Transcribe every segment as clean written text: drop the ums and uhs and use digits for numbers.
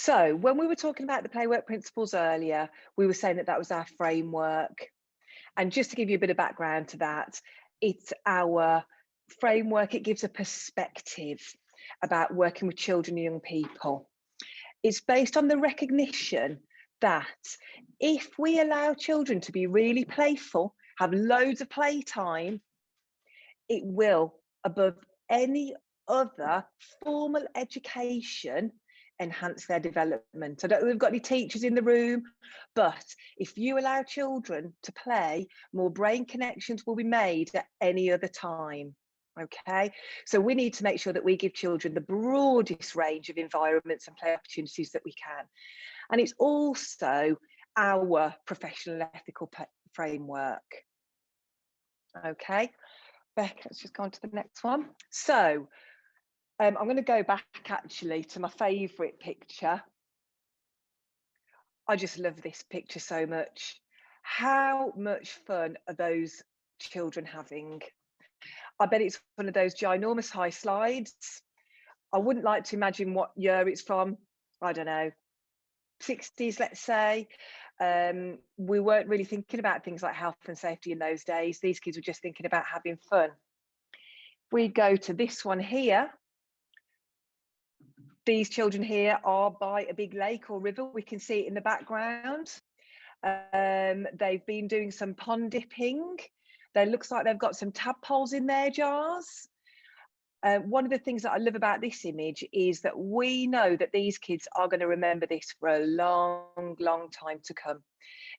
So when we were talking about the Playwork principles earlier, we were saying that that was our framework. And just to give you a bit of background to that, it's our framework. It gives a perspective about working with children and young people. It's based on the recognition that if we allow children to be really playful, have loads of playtime, it will, above any other formal education, enhance their development. I don't know if we've got any teachers in the room, but if you allow children to play, more brain connections will be made at any other time. Okay, so we need to make sure that we give children the broadest range of environments and play opportunities that we can. And it's also our professional ethical framework. Okay, Beck, let's just go on to the next one. So I'm going to go back actually to my favourite picture. I just love this picture so much. How much fun are those children having? I bet it's one of those ginormous high slides. I wouldn't like to imagine what year it's from. I don't know, 60s, let's say. We weren't really thinking about things like health and safety in those days. These kids were just thinking about having fun. If we go to this one here, these children here are by a big lake or river. We can see it in the background. They've been doing some pond dipping. It looks like they've got some tadpoles in their jars. One of the things that I love about this image is that we know that these kids are going to remember this for a long, long time to come.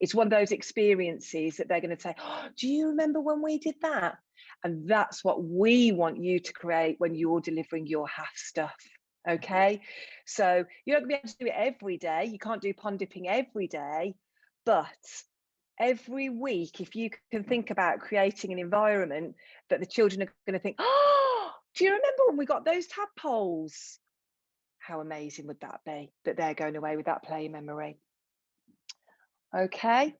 It's one of those experiences that they're going to say, oh, do you remember when we did that? And that's what we want you to create when you're delivering your half stuff. Okay, so you're not going to be able to do it every day. You can't do pond dipping every day, but every week, if you can think about creating an environment that the children are going to think, oh, do you remember when we got those tadpoles? How amazing would that be that they're going away with that play memory? Okay,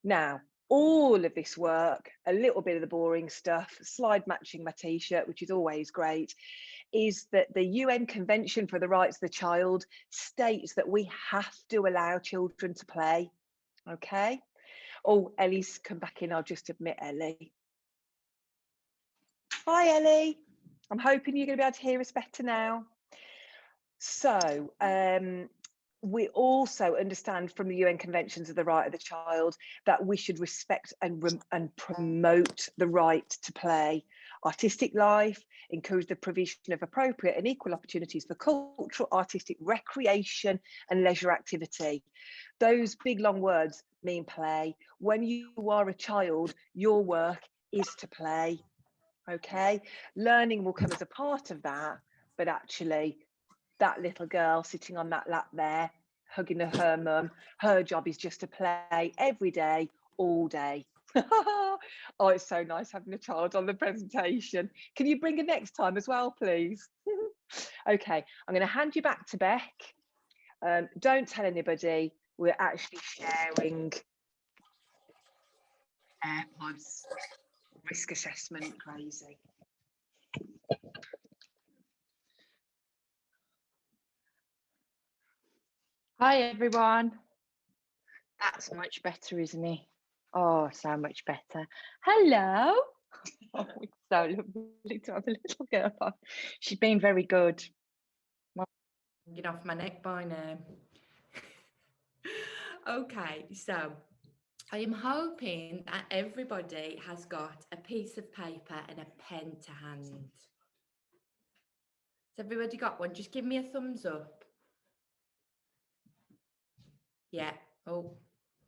now all of this work, a little bit of the boring stuff, slide matching my t-shirt, which is always great, is that the UN Convention for the Rights of the Child states that we have to allow children to play. Okay. Oh, Ellie's come back in. I'll just admit Ellie. Hi, Ellie. I'm hoping you're going to be able to hear us better now. So we also understand from the UN Conventions of the Right of the Child that we should respect and promote the right to play, artistic life, encourage the provision of appropriate and equal opportunities for cultural, artistic, recreation and leisure activity. Those big long words mean play. When you are a child, your work is to play. Okay, learning will come as a part of that, but actually that little girl sitting on that lap there, hugging her mum, her job is just to play every day, all day. Oh, it's so nice having a child on the presentation. Can you bring her next time as well, please? Okay, I'm going to hand you back to Beck. Don't tell anybody, we're actually sharing AirPods. Risk assessment, crazy. Hi everyone. That's much better, isn't it? Oh, so much better. Hello. Oh, it's so lovely to have a little girl on. She's been very good. Get off my neck by now. Okay, so I am hoping that everybody has got a piece of paper and a pen to hand. Has everybody got one? Just give me a thumbs up. Yeah. Oh,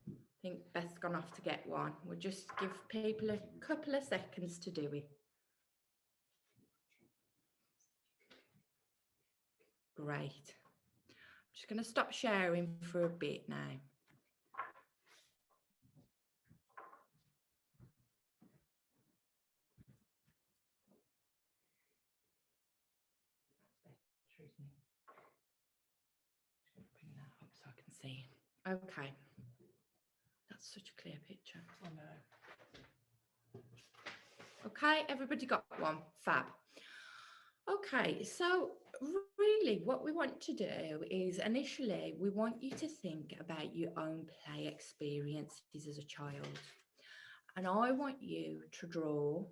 I think Beth's gone off to get one. We'll just give people a couple of seconds to do it. Great. I'm just going to stop sharing for a bit now. Bring that up so I can see. Okay. That's such a clear picture. Oh no. Okay, everybody got one. Fab. Okay, so really what we want to do is initially we want you to think about your own play experiences as a child. And I want you to draw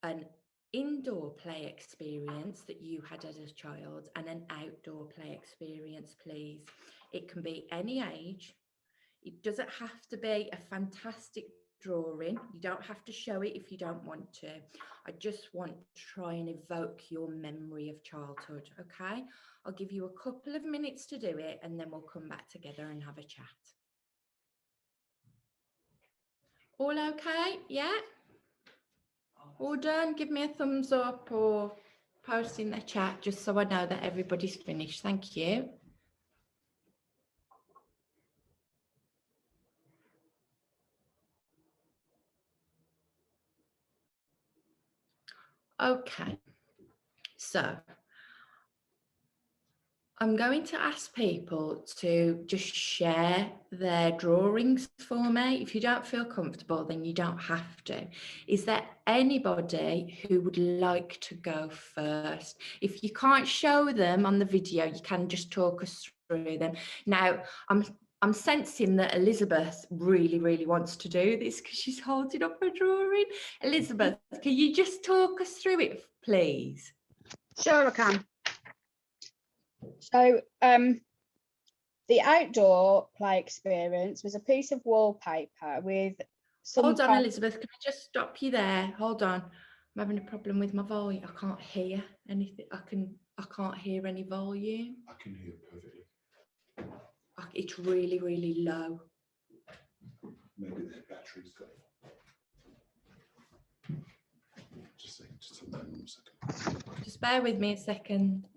an indoor play experience that you had as a child and an outdoor play experience, please. It can be any age. It doesn't have to be a fantastic drawing. You don't have to show it if you don't want to. I just want to try and evoke your memory of childhood, okay? I'll give you a couple of minutes to do it and then we'll come back together and have a chat. All okay? Yeah? All done? Give me a thumbs up or post in the chat just so I know that everybody's finished. Thank you. Okay, so I'm going to ask people to just share their drawings for me. If you don't feel comfortable, then you don't have to. Is there anybody who would like to go first? If you can't show them on the video, you can just talk us through them. Now, I'm sensing that Elizabeth really, really wants to do this because she's holding up her drawing. Elizabeth, can you just talk us through it, please? Sure, I can. So the outdoor play experience was a piece of wallpaper with some... Hold on, Elizabeth, can I just stop you there? Hold on. I'm having a problem with my volume. I can't hear anything. I can't hear any volume. I can hear perfectly. It's really, really low. Maybe the battery's got it. Just a moment, 1 second. Just bear with me a second.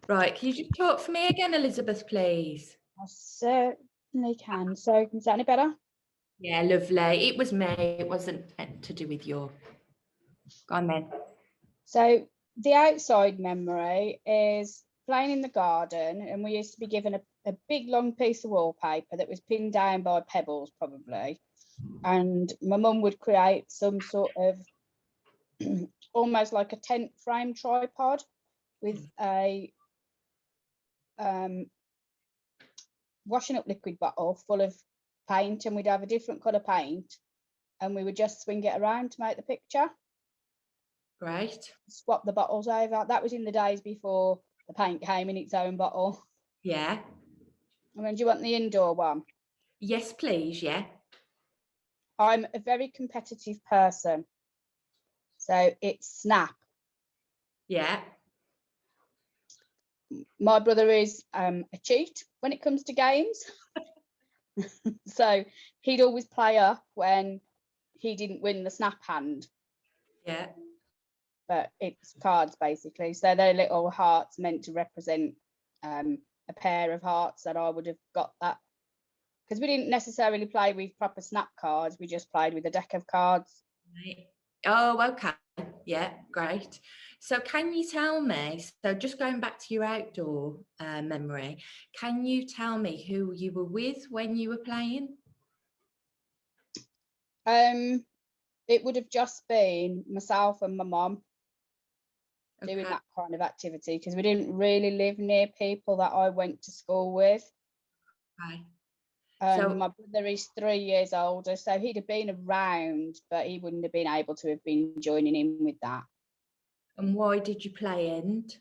Right, can you just talk for me again, Elizabeth, please? I certainly can. So is that any better? Yeah, lovely. It was me. It wasn't meant to do with your... Go on then. So the outside memory is playing in the garden, and we used to be given a big long piece of wallpaper that was pinned down by pebbles probably, and my mum would create some sort of almost like a tent frame tripod with a washing up liquid bottle full of paint, and we'd have a different colour paint and we would just swing it around to make the picture. Great. Swap the bottles over. That was in the days before the paint came in its own bottle. Yeah. And then do you want the indoor one? Yes, please. Yeah. I'm a very competitive person. So it's Snap. Yeah. My brother is a cheat when it comes to games. So he'd always play up when he didn't win the Snap hand. Yeah. But it's cards basically. So they're little hearts meant to represent a pair of hearts that I would have got that. Because we didn't necessarily play with proper Snap cards. We just played with a deck of cards. Right. Oh, okay. Yeah, great. So can you tell me, so just going back to your outdoor memory, can you tell me who you were with when you were playing? It would have just been myself and my mum doing Okay. that kind of activity, because we didn't really live near people that I went to school with. Okay. So my brother is 3 years older, so he'd have been around, but he wouldn't have been able to have been joining in with that. And why did you play end?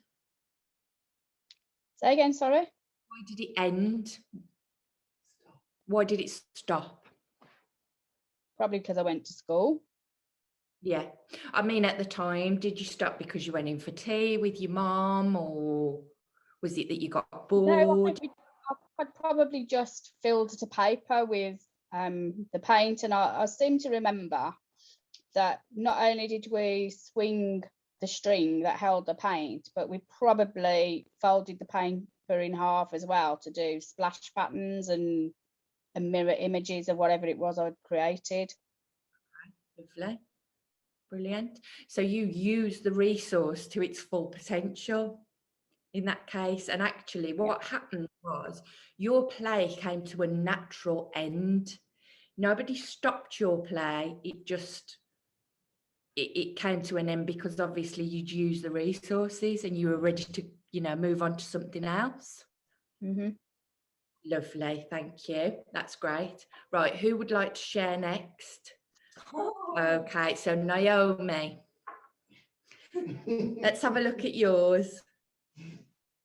Say again, sorry? Why did it end? Why did it stop? Probably because I went to school. Yeah. I mean, at the time, did you stop because you went in for tea with your mum, or was it that you got bored? No, I think I'd probably just filled the paper with the paint, and I seem to remember that not only did we swing the string that held the paint, but we probably folded the paper in half as well to do splash patterns and mirror images of whatever it was I'd created. Lovely. Brilliant. So you use the resource to its full potential in that case. And actually what happened was your play came to a natural end. Nobody stopped your play. It just it came to an end because obviously you'd used the resources and you were ready to, you know, move on to something else? Mm-hmm. Lovely, thank you. That's great. Right, who would like to share next? Okay, so Naomi, let's have a look at yours.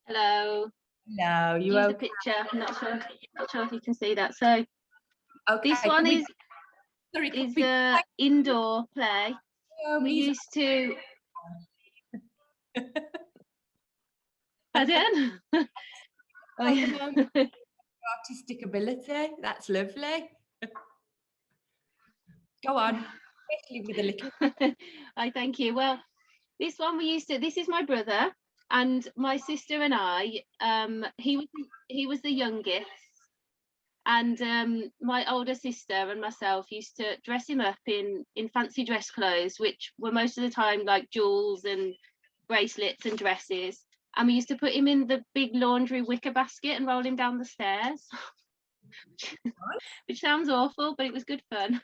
Hello. Hello, you Use the okay? picture. I'm not sure if you can see that. So Okay, this one is indoor play. We used to. Pardon? Oh, yeah. Artistic ability. That's lovely. Go on, especially with a little. I thank you. Well, this one we used to. This is my brother and my sister and I. He was the youngest, and my older sister and myself used to dress him up in fancy dress clothes, which were most of the time like jewels and bracelets and dresses. And we used to put him in the big laundry wicker basket and roll him down the stairs. Which sounds awful, but it was good fun.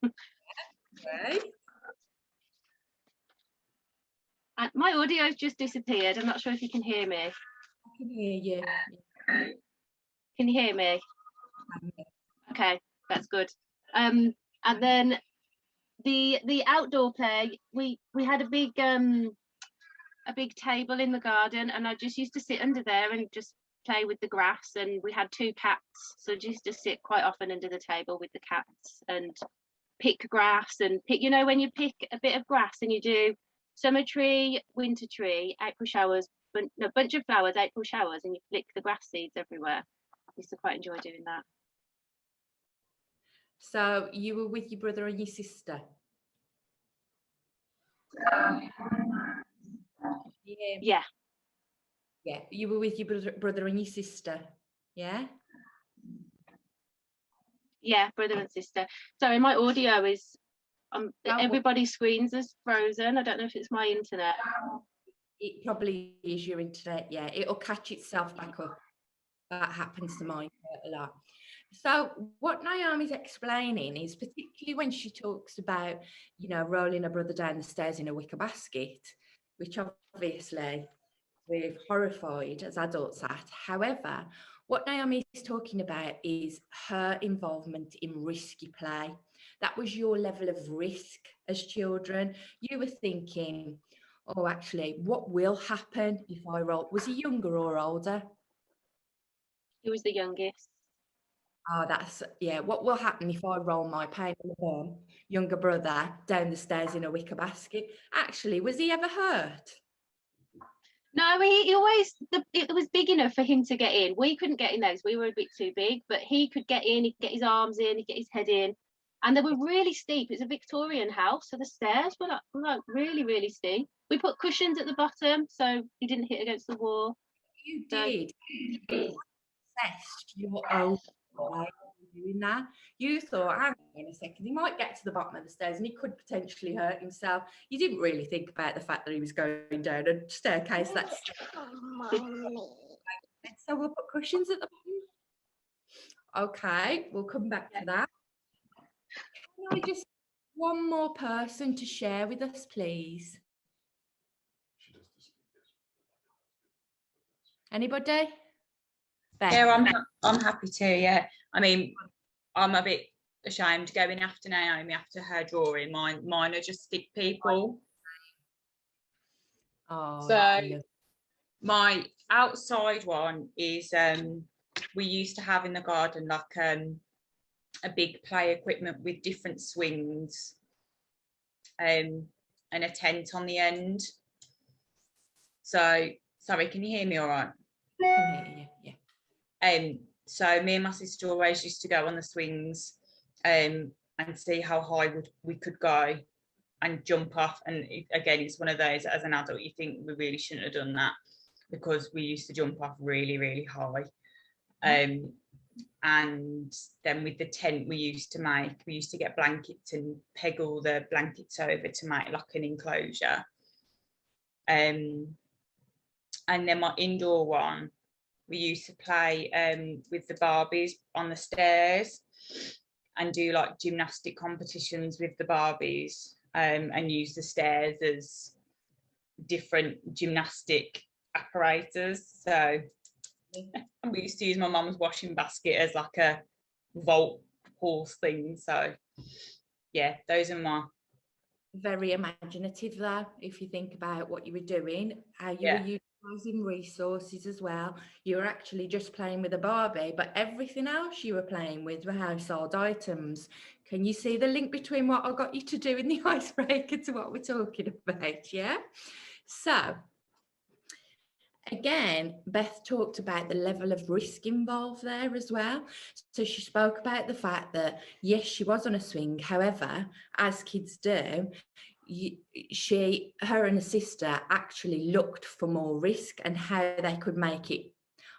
Okay. And my audio's just disappeared. I'm not sure if you can hear me. I can hear you. Can you hear me? Okay, that's good. And then the outdoor play, we had a big table in the garden, and I just used to sit under there and just play with the grass. And we had 2 cats, so I used to sit quite often under the table with the cats and pick grass and pick, you know, when you pick a bit of grass and you do summer tree, winter tree, April showers, bunch of flowers, April showers, and you flick the grass seeds everywhere. I used to quite enjoy doing that. So you were with your brother and your sister? Yeah. Yeah, you were with your brother and your sister, yeah? Yeah, brother and sister. Sorry, my audio is everybody's screens is frozen. I don't know if it's my internet. It probably is your internet, yeah. It'll catch itself back up. That happens to mine a lot. So what Naomi's explaining is, particularly when she talks about, you know, rolling her brother down the stairs in a wicker basket, which obviously we're horrified as adults at. However, what Naomi is talking about is her involvement in risky play. That was your level of risk as children. You were thinking, oh, actually, what will happen if I roll? Was he younger or older? He was the youngest. Oh, that's, yeah. What will happen if I roll my painful younger brother down the stairs in a wicker basket? Actually, was he ever hurt? No, he always, it was big enough for him to get in. We couldn't get in those. We were a bit too big, but he could get in. He'd get his arms in, he'd get his head in. And they were really steep. It's a Victorian house, so the stairs were like really, really steep. We put cushions at the bottom so he didn't hit against the wall. You did. Assessed your own way of doing that. You thought, hang on a second, he might get to the bottom of the stairs and he could potentially hurt himself. You didn't really think about the fact that he was going down a staircase. That's so we'll put cushions at the bottom. Okay, we'll come back to that. Can I just one more person to share with us, please? Anybody? Ben. Yeah, I'm happy to. Yeah, I mean, I'm a bit ashamed going after Naomi after her drawing. Mine are just stick people. Oh, so my outside one is we used to have in the garden like a big play equipment with different swings and a tent on the end. So sorry, can you hear me all right? I can hear you, yeah. So me and my sister always used to go on the swings and see how high we could go and jump off. And again, it's one of those, as an adult, you think we really shouldn't have done that because we used to jump off really, really high. And then with the tent we used to get blankets and peg all the blankets over to make like an enclosure. And then my indoor one, we used to play with the Barbies on the stairs and do like gymnastic competitions with the Barbies. and use the stairs as different gymnastic apparatus. So we used to use my mum's washing basket as like a vault horse thing. So yeah, those are my Very imaginative there, if you think about what you were doing, how you Yeah. were utilising resources as well. You were actually just playing with a Barbie, but everything else you were playing with were household items. Can you see the link between what I got you to do in the icebreaker to what we're talking about? Yeah. So again, Beth talked about the level of risk involved there as well. So she spoke about the fact that, yes, she was on a swing. However, as kids do, her and her sister actually looked for more risk and how they could make it,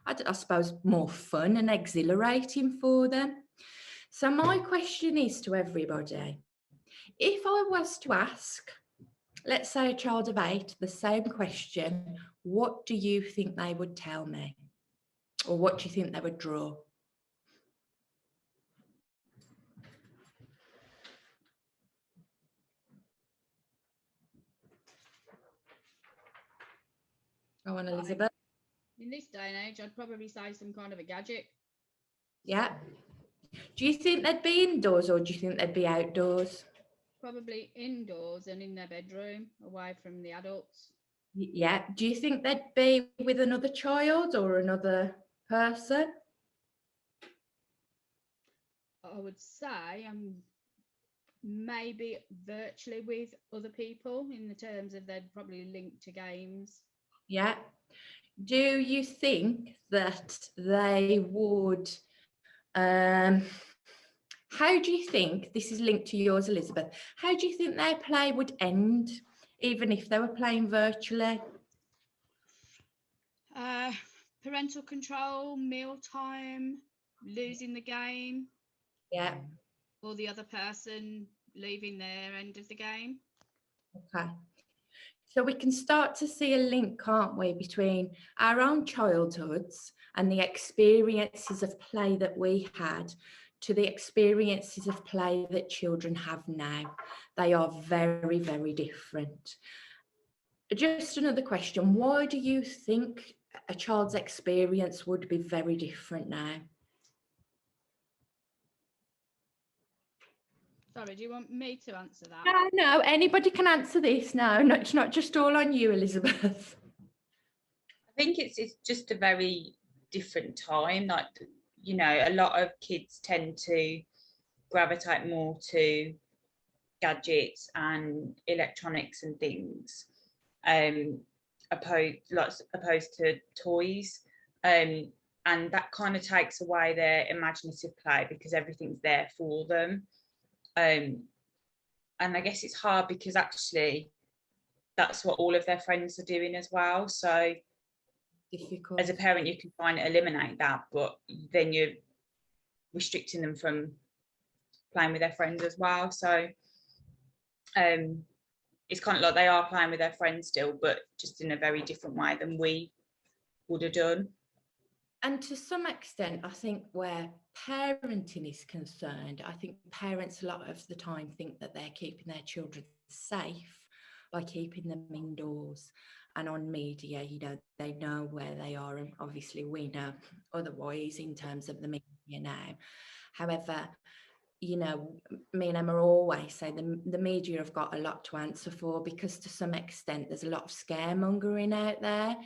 I suppose, more fun and exhilarating for them. So my question is to everybody, if I was to ask, let's say a child of 8, the same question, what do you think they would tell me? Or what do you think they would draw? Go on, Elizabeth. In this day and age, I'd probably say some kind of a gadget. Yeah. Do you think they'd be indoors or do you think they'd be outdoors? Probably indoors and in their bedroom, away from the adults. Yeah. Do you think they'd be with another child or another person? I would say maybe virtually with other people in the terms of they'd probably link to games. Yeah. Do you think that they would, how do you think, this is linked to yours, Elizabeth, how do you think their play would end, even if they were playing virtually? Parental control, mealtime, losing the game, Yeah. or the other person leaving their end of the game. Okay. So we can start to see a link, can't we, between our own childhoods and the experiences of play that we had to the experiences of play that children have now. They are very, very different. Just another question. Why do you think a child's experience would be very different now? Sorry, do you want me to answer that? No, anybody can answer this. No, it's not just all on you, Elizabeth. I think it's just a very different time. Like, you know, a lot of kids tend to gravitate more to gadgets and electronics and things, opposed to toys. And that kind of takes away their imaginative play because everything's there for them. And I guess it's hard because actually that's what all of their friends are doing as well. So Difficult. as a parent, you can try and eliminate that, but then you're restricting them from playing with their friends as well. So it's kind of like they are playing with their friends still, but just in a very different way than we would have done. And to some extent, I think where parenting is concerned, I think parents a lot of the time think that they're keeping their children safe by keeping them indoors and on media. You know, they know where they are, and obviously we know otherwise in terms of the media now. However, you know, me and Emma always say the media have got a lot to answer for, because to some extent there's a lot of scaremongering out there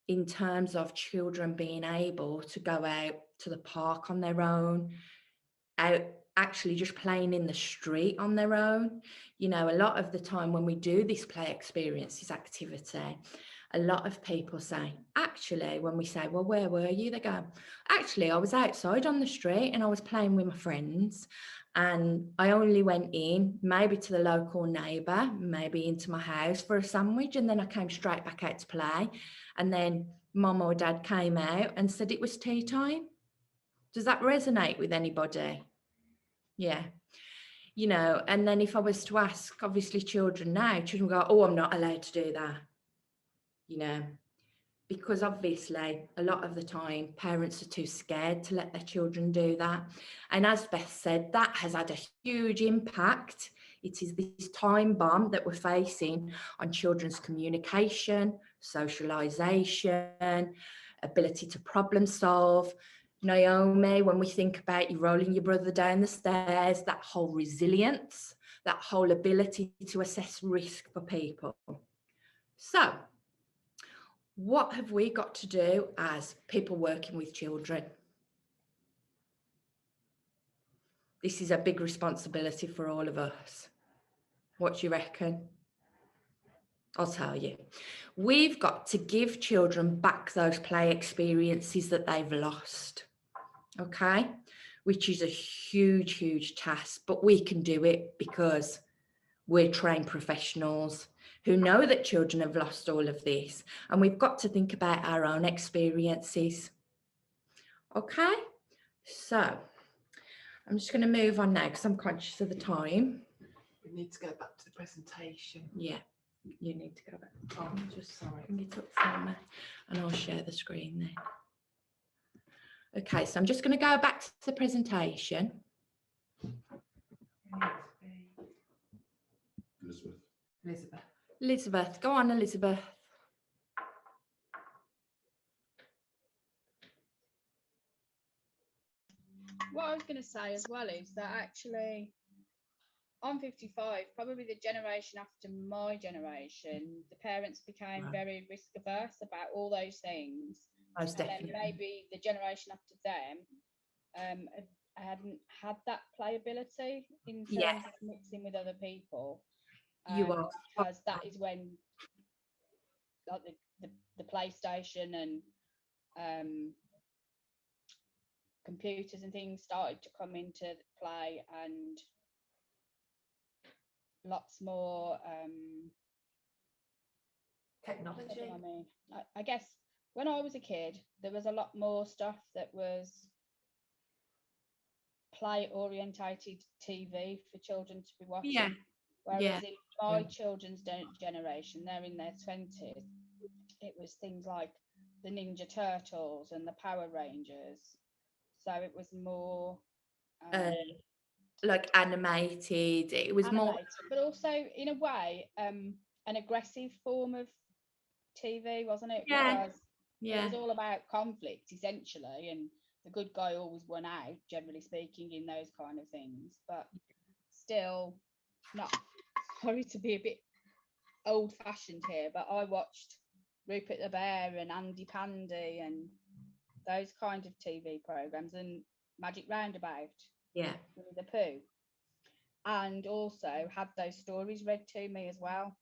in terms of children being able to go out to the park on their own, out actually just playing in the street on their own. You know, a lot of the time when we do this play experiences activity, a lot of people say, actually, when we say, well, where were you? They go, actually, I was outside on the street and I was playing with my friends, and I only went in maybe to the local neighbour, maybe into my house for a sandwich, and then I came straight back out to play. And then mum or dad came out and said it was tea time. Does that resonate with anybody? Yeah. You know, and then if I was to ask, obviously children now, children go, oh, I'm not allowed to do that. You know, because obviously a lot of the time parents are too scared to let their children do that. And as Beth said, that has had a huge impact It is this time bomb that we're facing on children's communication, socialisation, ability to problem solve. Naomi, when we think about you rolling your brother down the stairs, that whole resilience, that whole ability to assess risk for people. So, what have we got to do as people working with children? This is a big responsibility for all of us. What do you reckon? I'll tell you. We've got to give children back those play experiences that they've lost, okay? Which is a huge, huge task, but we can do it because we're trained professionals who know that children have lost all of this, and we've got to think about our own experiences. Okay, so I'm just going to move on now because I'm conscious of the time. We need to go back to the presentation. Yeah, you need to go back. Oh, just sorry. Bring it up for me and I'll share the screen then. Okay, so I'm just going to go back to the presentation. Elizabeth. Elizabeth, go on, Elizabeth. What I was going to say as well is that actually I'm 55, probably the generation after my generation, the parents became very risk averse about all those things. Most And definitely. then maybe the generation after them hadn't had that playability in terms of mixing with other people. You are. Because that is when like the PlayStation and computers and things started to come into play, and lots more Technology. I mean, I guess when I was a kid, there was a lot more stuff that was play orientated TV for children to be watching. Yeah. Whereas in my children's generation, they're in their 20s, it was things like the Ninja Turtles and the Power Rangers. So it was more like animated. It was animated, more, but also in a way an aggressive form of TV, wasn't it? Yeah. Because yeah. it was all about conflict essentially, and the good guy always won out, generally speaking, in those kind of things. But still, not sorry to be a bit old-fashioned here, but I watched Rupert the Bear and Andy Pandy and those kind of TV programs, and Magic Roundabout, Yeah. Winnie the Pooh, and also had those stories read to me as well.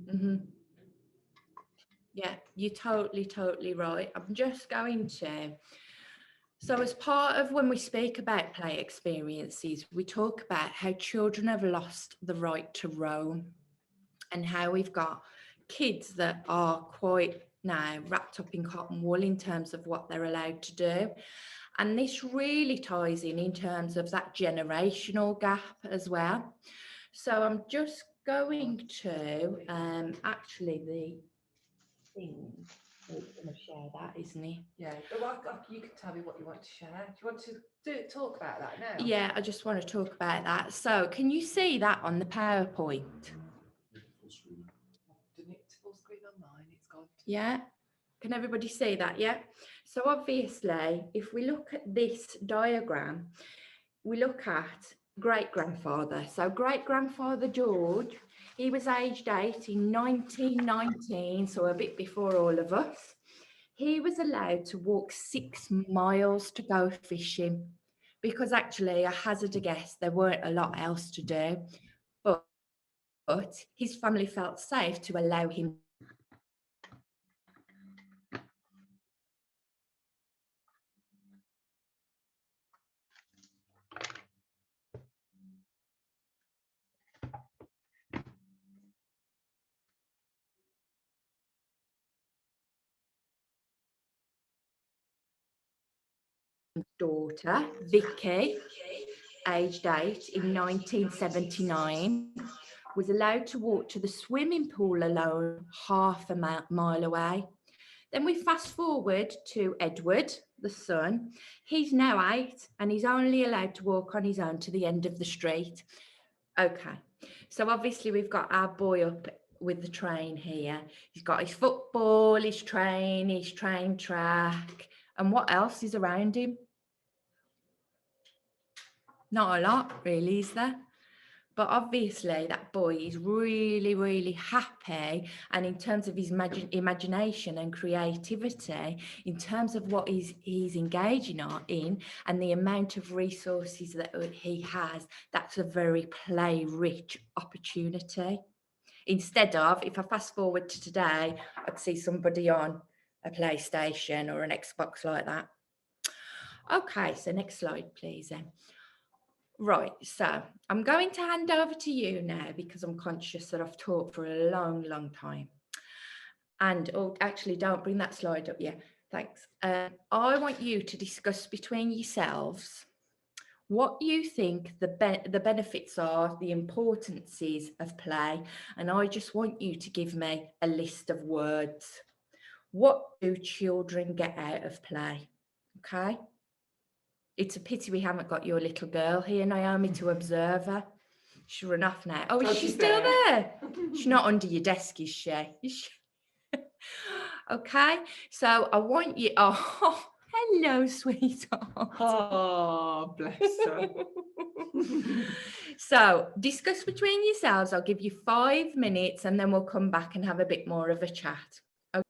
Mm-hmm. Yeah, you're totally right. I'm just going to. So as part of when we speak about play experiences, we talk about how children have lost the right to roam, and how we've got kids that are quite now wrapped up in cotton wool in terms of what they're allowed to do. And this really ties in terms of that generational gap as well. So I'm just going to actually the thing. He's going to share that, isn't he? Yeah, but you can tell me what you want to share. Do you want to talk about that now? Yeah, I just want to talk about that. So can you see that on the PowerPoint? Full screen. Didn't it full screen on mine? It's gone. Yeah. Can everybody see that? Yeah. So obviously, if we look at this diagram, we look at great-grandfather. So great-grandfather George, he was aged 8 in 1919, so a bit before all of us. He was allowed to walk 6 miles to go fishing because actually, I hazard a guess, there weren't a lot else to do. But his family felt safe to allow him daughter, Vicky, aged 8 in 1979, was allowed to walk to the swimming pool alone half a mile away. Then we fast forward to Edward, the son. He's now 8 and he's only allowed to walk on his own to the end of the street. Okay, So obviously we've got our boy up with the train here. He's got his football, his train track. And what else is around him? Not a lot, really, is there? But obviously that boy is really, really happy. And in terms of his imagination and creativity, in terms of what he's engaging in and the amount of resources that he has, that's a very play-rich opportunity. Instead of, if I fast forward to today, I'd see somebody on a PlayStation or an Xbox like that. Okay, so next slide, please, then. Right, so I'm going to hand over to you now because I'm conscious that I've talked for a long, long time. And, oh, actually, don't bring that slide up yet. Thanks. I want you to discuss between yourselves what you think the benefits are, the importances of play. And I just want you to give me a list of words. What do children get out of play? Okay. It's a pity we haven't got your little girl here, Naomi, to observe her. She's run off now. Oh, is she still there? She's not under your desk, is she? Okay, so I want you... Oh, hello, sweetheart. Oh, bless her. So discuss between yourselves. I'll give you 5 minutes and then we'll come back and have a bit more of a chat. Okay.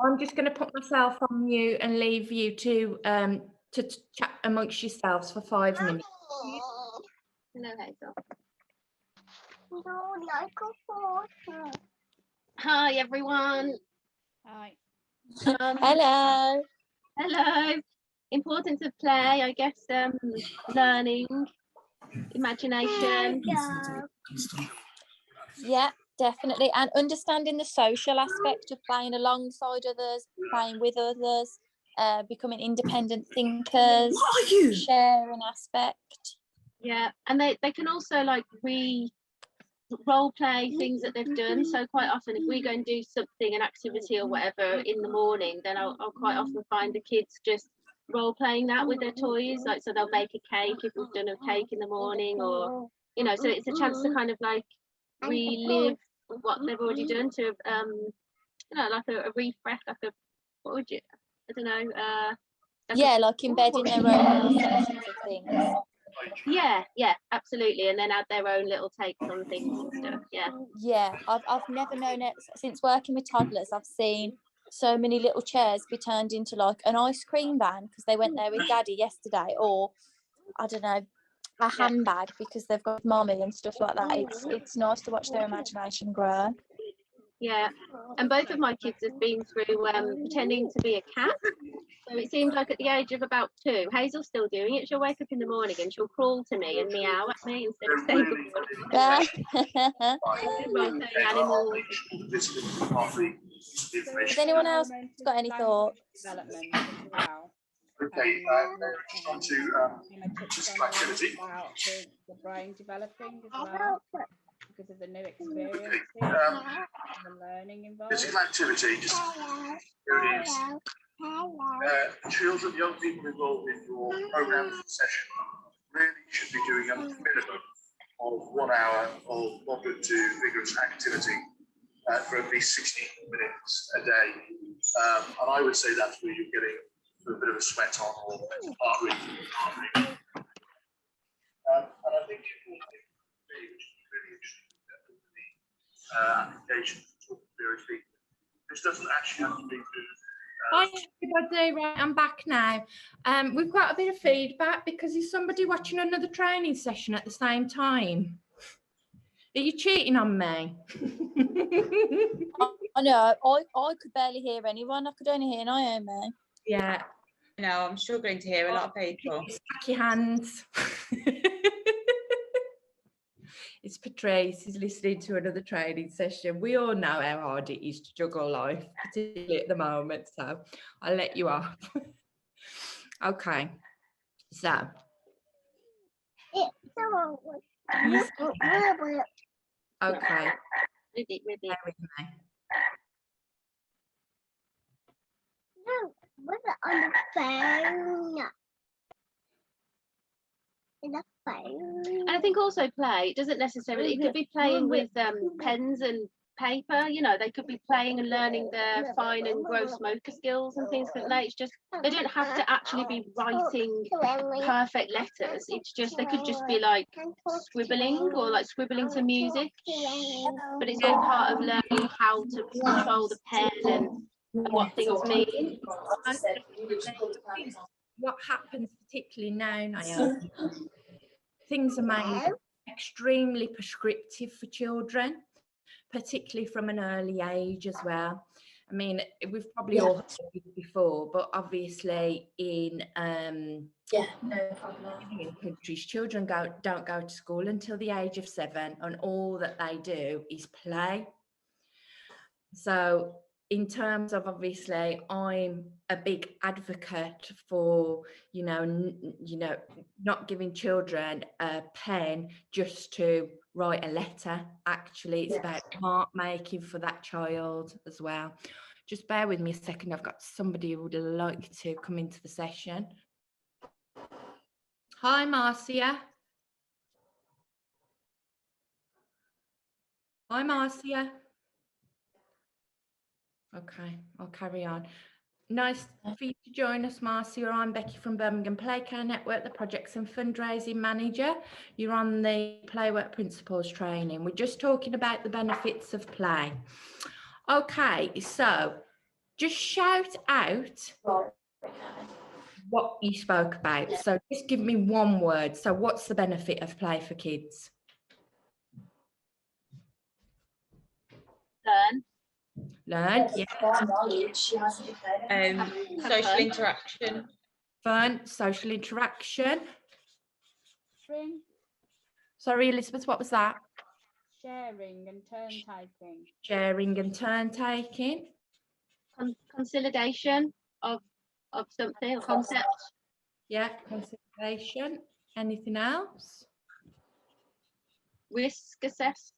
I'm just going to put myself on mute and leave you to chat amongst yourselves for 5 minutes. Hello, Hazel. Hi, everyone. Hi. Hello. Hello. Importance of play, I guess, learning, imagination. Yeah, definitely. And understanding the social aspect of playing alongside others, playing with others, becoming independent thinkers, sharing aspect. Yeah, and they can also like role play things that they've done. So quite often if we go and do something, an activity or whatever in the morning, then I'll quite often find the kids just role playing that with their toys. Like, so they'll make a cake if we've done a cake in the morning, or, you know, so it's a chance to kind of like relive what they've already done, to you know, like a refresh, like a, what would you, I don't know, Yeah, like embedding their own perceptions of things. yeah, absolutely, and then add their own little takes on things and stuff. Yeah, I've never known it since working with toddlers. I've seen so many little chairs be turned into like an ice cream van because they went there with daddy yesterday, or I don't know, a handbag because they've got mommy and stuff like that. It's nice to watch their imagination grow. Yeah, and both of my kids have been through pretending to be a cat. So it seemed like at the age of about 2, Hazel's still doing it. She'll wake up in the morning and she'll crawl to me and meow at me instead of saying good morning. Animals. Has anyone else got any thoughts? Development as well. Okay, on to physical activity. About the brain developing as well because of the new experiences and the learning involved. Physical activity, just here it is. Children, young people involved in your program session really should be doing a minimum of 1 hour of moderate to vigorous activity for at least 60 minutes a day. And I would say that's where you're getting a bit of a sweat on or heart rate. And I think which is really interesting with the application for various people. This doesn't actually have to be Hi everybody, right, I'm back now. We've got a bit of feedback because is somebody watching another training session at the same time? Are you cheating on me? I know, I could barely hear anyone. I could only hear Naomi. Yeah. No, I'm struggling to hear a lot of people. Stack your hands. It's Patrice, he's listening to another training session. We all know how hard it is to juggle life, particularly at the moment, so I'll let you off. Okay, so. Okay. Ribbit. Bear with me. No, was it on the phone? And I think also play doesn't necessarily, it could be playing with pens and paper, you know, they could be playing and learning their fine and gross motor skills and things like that. It's just, they don't have to actually be writing perfect letters. It's just, they could just be like scribbling or like scribbling to music, but it's all part of learning how to control the pen and what things mean. What happens particularly now, Naomi, things are made extremely prescriptive for children, particularly from an early age as well. I mean, we've probably all heard it before, but obviously in European countries, children don't go to school until the age of 7, and all that they do is play. So in terms of, obviously, I'm a big advocate for, you know, not giving children a pen just to write a letter. Actually, it's about mark making for that child as well. Just bear with me a second. I've got somebody who would like to come into the session. Hi, Marcia. Hi, Marcia. Okay, I'll carry on. Nice for you to join us, Marcia. I'm Becky from Birmingham Playcare Network, the Projects and Fundraising Manager. You're on the Playwork Principles training. We're just talking about the benefits of play. Okay, so just shout out what you spoke about. So just give me one word. So what's the benefit of play for kids? Learn, yeah. Social interaction. Fun, social interaction. Sharing. Sorry, Elizabeth, what was that? Sharing and turn taking. Sharing and turn taking. Consolidation of something, a concept. Yeah, consideration. Anything else? Risk assess.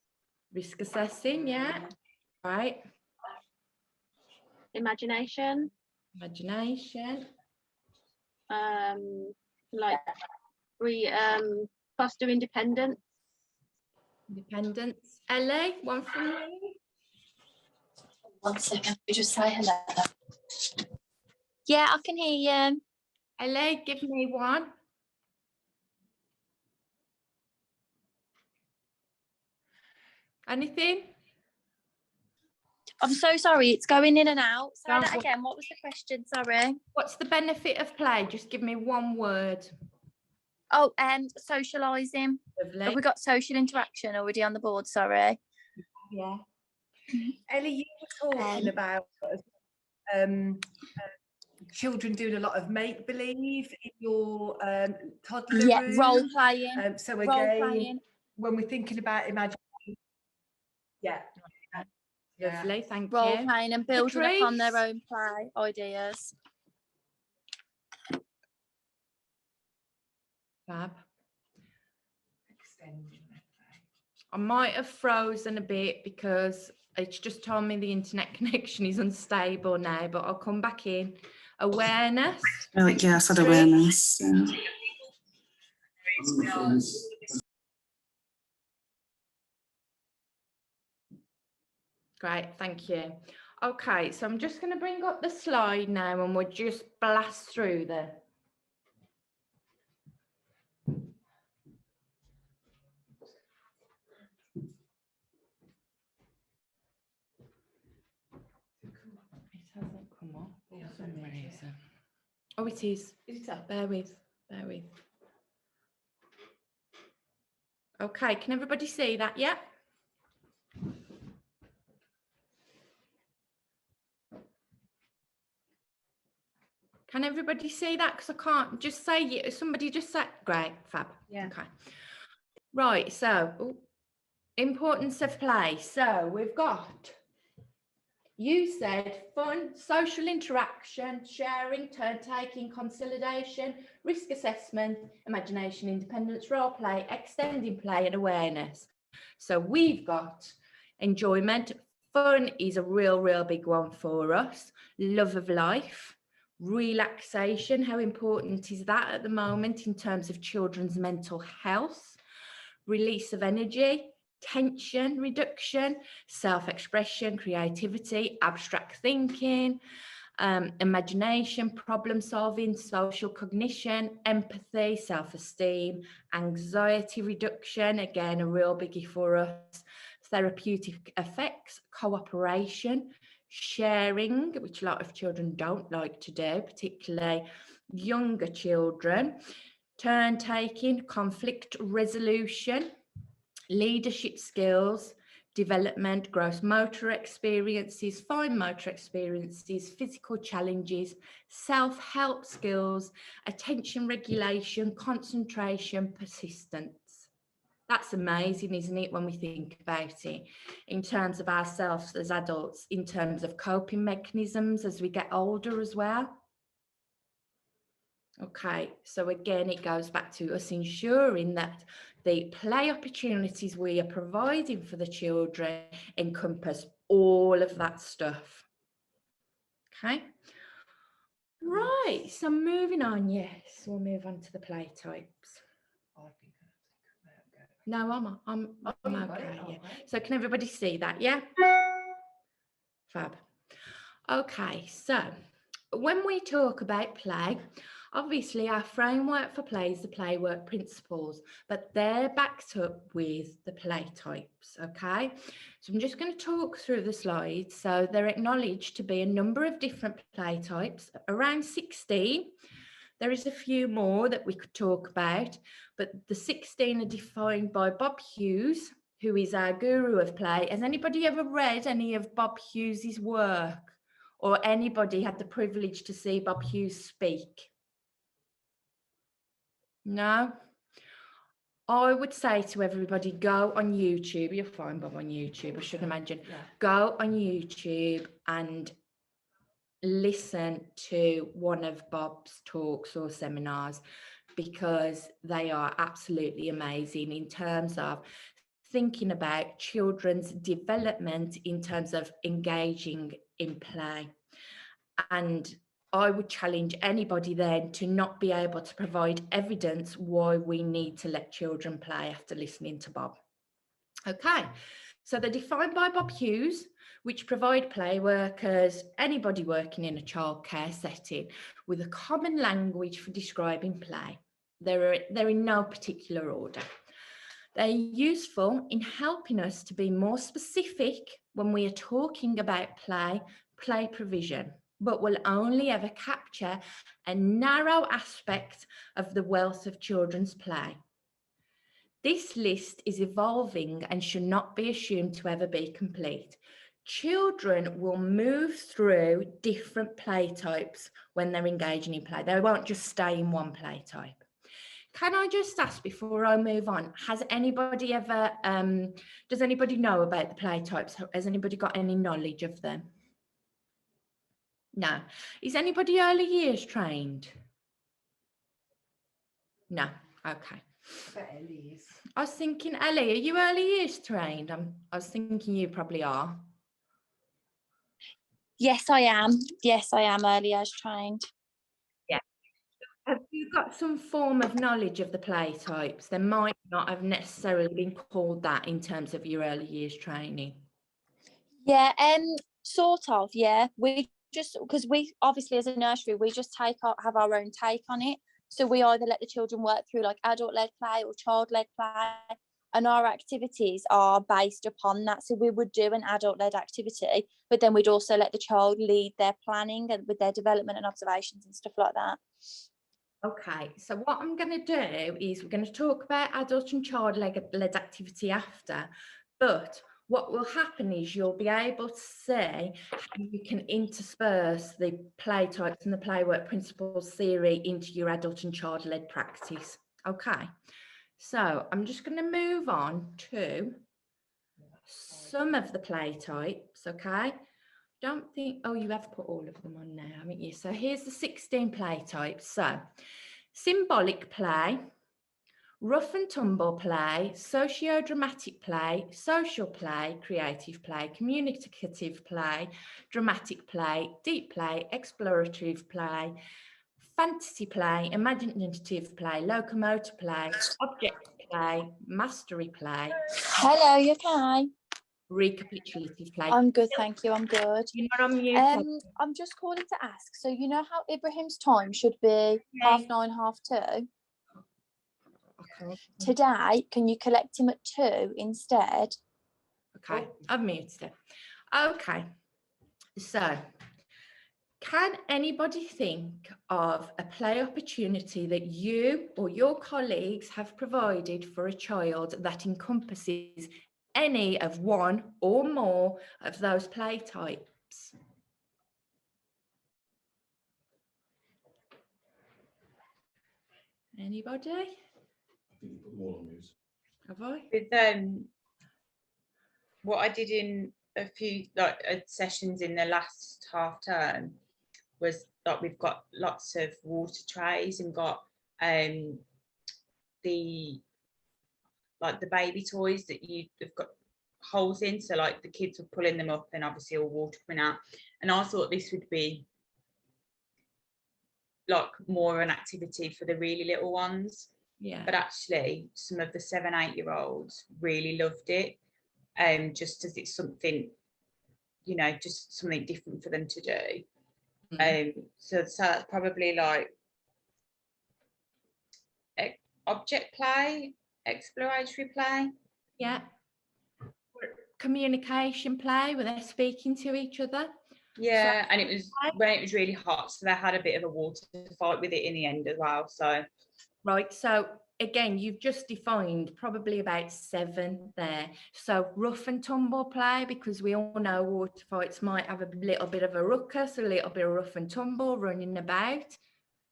Risk assessing, yeah. Right. Imagination. Imagination. Like foster independence. Independence. Ellie, one from you. 1 second, let me just say hello. Yeah, I can hear you. Ellie, give me one. Anything? I'm so sorry, it's going in and out. Say Don't that worry. again. What was the question? Sorry. What's the benefit of play? Just give me one word. Oh, socialising. Lovely. Have we got social interaction already on the board? Sorry. Yeah. Ellie, you were talking about children doing a lot of make believe in your toddler room. Role playing. So Role again, playing. when we're thinking about imagination, lovely, thank Role you. playing and building upon their Patrice? own play ideas. Fab. I might have frozen a bit because it's just told me the internet connection is unstable now, but I'll come back in. Awareness. Oh, yeah, I said awareness. Yeah. Great, thank you. Okay, so I'm just going to bring up the slide now and we'll just blast through them. It hasn't come up for some reason. Oh, it is. Bear with, bear with. Okay, can everybody see that? Yeah. Can everybody see that? Because I can't just say it. Somebody just say, great, fab. Yeah. Okay. Right, so importance of play. So we've got, you said fun, social interaction, sharing, turn taking, consolidation, risk assessment, imagination, independence, role play, extending play and awareness. So we've got enjoyment. Fun is a real big one for us. Love of life. Relaxation, how important is that at the moment in terms of children's mental health? Release of energy, tension reduction, self-expression, creativity, abstract thinking, imagination, problem solving, social cognition, empathy, self-esteem, anxiety reduction, again a real biggie for us, therapeutic effects, cooperation, sharing, which a lot of children don't like to do, particularly younger children, turn taking, conflict resolution, leadership skills, development, gross motor experiences, fine motor experiences, physical challenges, self-help skills, attention regulation, concentration, persistence. That's amazing, isn't it, when we think about it in terms of ourselves as adults, in terms of coping mechanisms as we get older as well. Okay, so again, it goes back to us ensuring that the play opportunities we are providing for the children encompass all of that stuff. Okay. Right, so moving on, yes, we'll move on to the play types. No, I'm okay, yeah. So can everybody see that, yeah? Fab. Okay, so when we talk about play, obviously our framework for play is the Playwork principles, but they're backed up with the play types, okay? So I'm just going to talk through the slides. So they're acknowledged to be a number of different play types, around 16. There is a few more that we could talk about, but the 16 are defined by Bob Hughes, who is our guru of play. Has anybody ever read any of Bob Hughes's work? Or anybody had the privilege to see Bob Hughes speak? No? I would say to everybody, go on YouTube. You'll find Bob on YouTube, I should imagine. Yeah. Go on YouTube and listen to one of Bob's talks or seminars, because they are absolutely amazing in terms of thinking about children's development in terms of engaging in play. And I would challenge anybody then to not be able to provide evidence why we need to let children play after listening to Bob. Okay, so they're defined by Bob Hughes, which provide play workers, anybody working in a childcare setting, with a common language for describing play. They're in no particular order. They're useful in helping us to be more specific when we are talking about play provision, but will only ever capture a narrow aspect of the wealth of children's play. This list is evolving and should not be assumed to ever be complete. Children will move through different play types when they're engaging in play. They won't just stay in one play type. Can I just ask before I move on, has anybody ever, does anybody know about the play types? Has anybody got any knowledge of them? No. Is anybody early years trained? No. Okay. I bet Ellie is. I was thinking, Ellie, are you early years trained? I was thinking you probably are. Yes, I am. Yes, I am early years trained. Yeah. Have you got some form of knowledge of the play types? They might not have necessarily been called that in terms of your early years training. Yeah, sort of, yeah. We just, because we obviously as a nursery, we just have our own take on it. So we either let the children work through like adult-led play or child-led play, and our activities are based upon that. So we would do an adult-led activity, but then we'd also let the child lead their planning and with their development and observations and stuff like that. Okay, so what I'm going to do is we're going to talk about adult and child-led activity after, but what will happen is you'll be able to see how you can intersperse the play types and the Playwork principles theory into your adult and child-led practice. Okay, so I'm just going to move on to some of the play types, okay? Don't think, oh, you have put all of them on now, haven't you? So here's the 16 play types. So symbolic play, rough and tumble play, socio-dramatic play, social play, creative play, communicative play, dramatic play, deep play, explorative play, fantasy play, imaginative play, locomotor play, object play, mastery play, Hello, you okay? recapitulative play. I'm good, thank you. I'm good. You're not on mute. I'm just calling to ask. So you know how Ibrahim's time should be 9:30, 2:30. Okay. Today, can you collect him at 2 instead? Okay, I've muted it. Okay, so can anybody think of a play opportunity that you or your colleagues have provided for a child that encompasses any of one or more of those play types? Anybody? I think you put them all on mute. Have I? With what I did in a few sessions in the last half term was that we've got lots of water trays and got the baby toys that you've got holes in, so like the kids were pulling them up and obviously all water coming out, and I thought this would be like more an activity for the really little ones. Yeah. But actually some of the 7-8-year-olds really loved it, just as it's something, you know, just something different for them to do. So that's probably like object play, exploratory play. Yeah. Communication play where they're speaking to each other. Yeah, so, and it was when it was really hot, so they had a bit of a water fight with it in the end as well. So right, so again, you've just defined probably about 7 there. So rough and tumble play, because we all know water fights might have a little bit of a ruckus, a little bit of rough and tumble running about.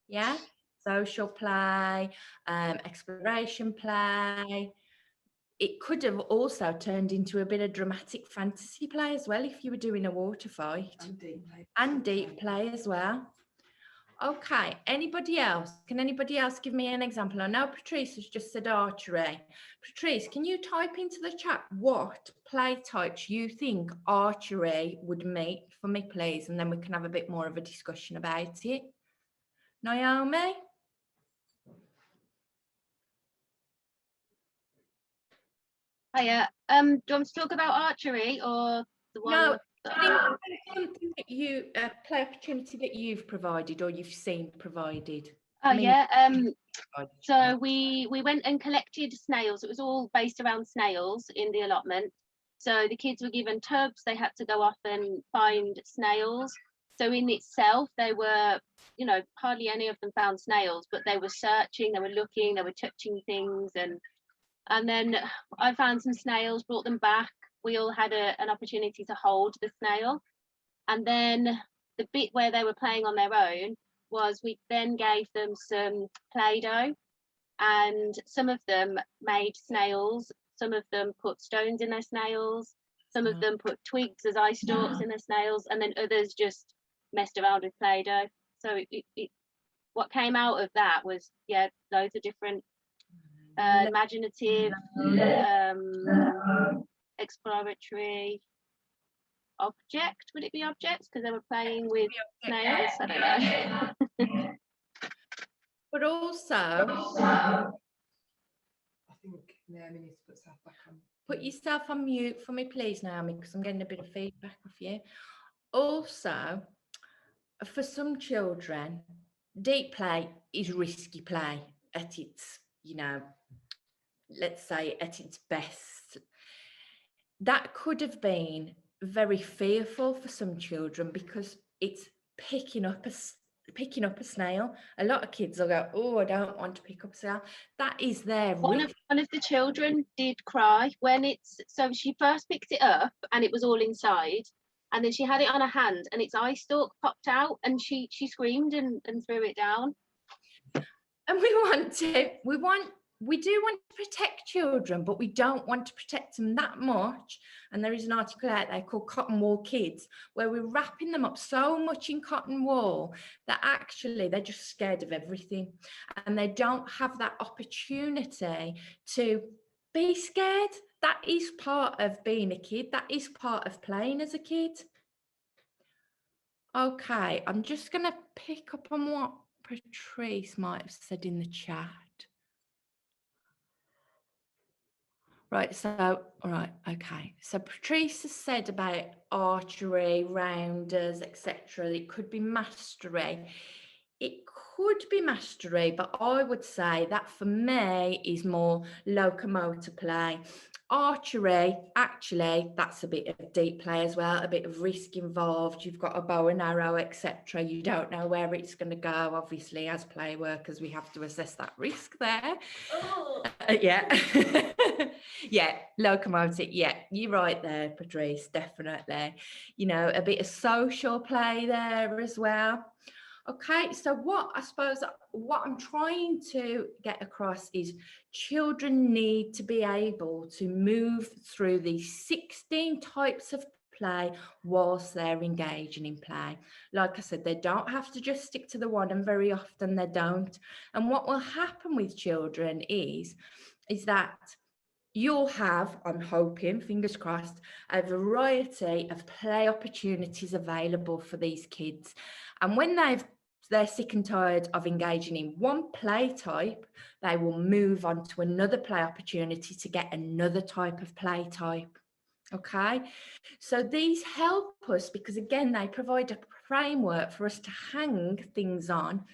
Yeah, social play, exploration play. It could have also turned into a bit of dramatic fantasy play as well if you were doing a water fight. And deep play as well. Okay, anybody else? Can anybody else give me an example? I know Patrice has just said archery. Patrice, can you type into the chat what play types you think archery would meet for me, please? And then we can have a bit more of a discussion about it. Naomi? Hiya. Do you want to talk about archery or the one? No, something that you play opportunity that you've provided or you've seen provided. Oh yeah. So we went and collected snails. It was all based around snails in the allotment. So the kids were given tubs. They had to go off and find snails. So in itself, they were, you know, hardly any of them found snails, but they were searching, they were looking, they were touching things, and then I found some snails, brought them back. We all had an opportunity to hold the snail. And then the bit where they were playing on their own was we then gave them some Play-Doh, and some of them made snails. Some of them put stones in their snails. Some of them put twigs as eye stalks in their snails. And then others just messed around with Play-Doh. So what came out of that was, yeah, loads of different imaginative, exploratory, object. Would it be objects? Because they were playing with snails. I don't know. But also, I think Naomi needs to put herself back on. Put yourself on mute for me, please, Naomi, because I'm getting a bit of feedback off you. Also, for some children, deep play is risky play at its, you know, let's say at its best. That could have been very fearful for some children because it's picking up a snail. A lot of kids will go, oh, I don't want to pick up a snail. That is their risk. One of the children did cry when so she first picked it up and it was all inside, and then she had it on her hand and its eye stalk popped out and she screamed and threw it down. And we want we do want to protect children, but we don't want to protect them that much. And there is an article out there called Cotton Wool Kids, where we're wrapping them up so much in cotton wool that actually they're just scared of everything. And they don't have that opportunity to be scared. That is part of being a kid. That is part of playing as a kid. Okay, I'm just going to pick up on what Patrice might have said in the chat. Right, so, all right, okay. So Patrice has said about archery, rounders, etc. It could be mastery. It could be mastery, but I would say that for me is more locomotor play. Archery, actually, that's a bit of deep play as well, a bit of risk involved. You've got a bow and arrow, etc. You don't know where it's going to go. Obviously, as play workers, we have to assess that risk there. Oh. Yeah. Yeah, locomotive. Yeah, you're right there, Patrice, definitely. You know, a bit of social play there as well. Okay, so what I'm trying to get across is children need to be able to move through these 16 types of play whilst they're engaging in play. Like I said, they don't have to just stick to the one, and very often they don't. And what will happen with children is that you'll have, I'm hoping, fingers crossed, a variety of play opportunities available for these kids. And when they're sick and tired of engaging in one play type, they will move on to another play opportunity to get another type of play type. Okay, so these help us because, again, they provide a framework for us to hang things on,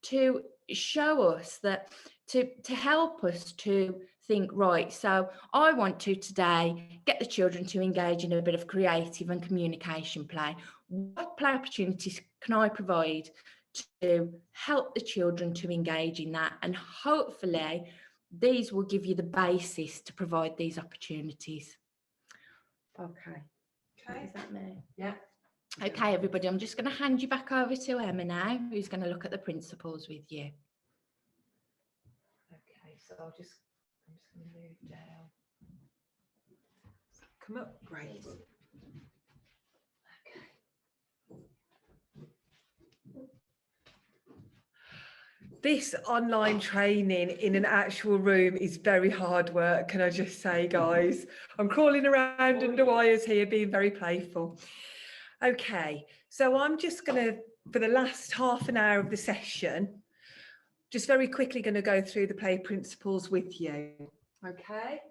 to show us that, to help us to think, right, so I want to today get the children to engage in a bit of creative and communication play. What play opportunities can I provide to help the children to engage in that? And hopefully these will give you the basis to provide these opportunities. Okay. Is that me? Yeah. Okay, everybody, I'm just going to hand you back over to Emma now, who's going to look at the principles with you. Okay, so I'm just going to move down. Come up, great. This online training in an actual room is very hard work, can I just say, guys? I'm crawling around under wires here, being very playful. Okay, so I'm just going to, for the last half an hour of the session, just very quickly going to go through the play principles with you. Okay.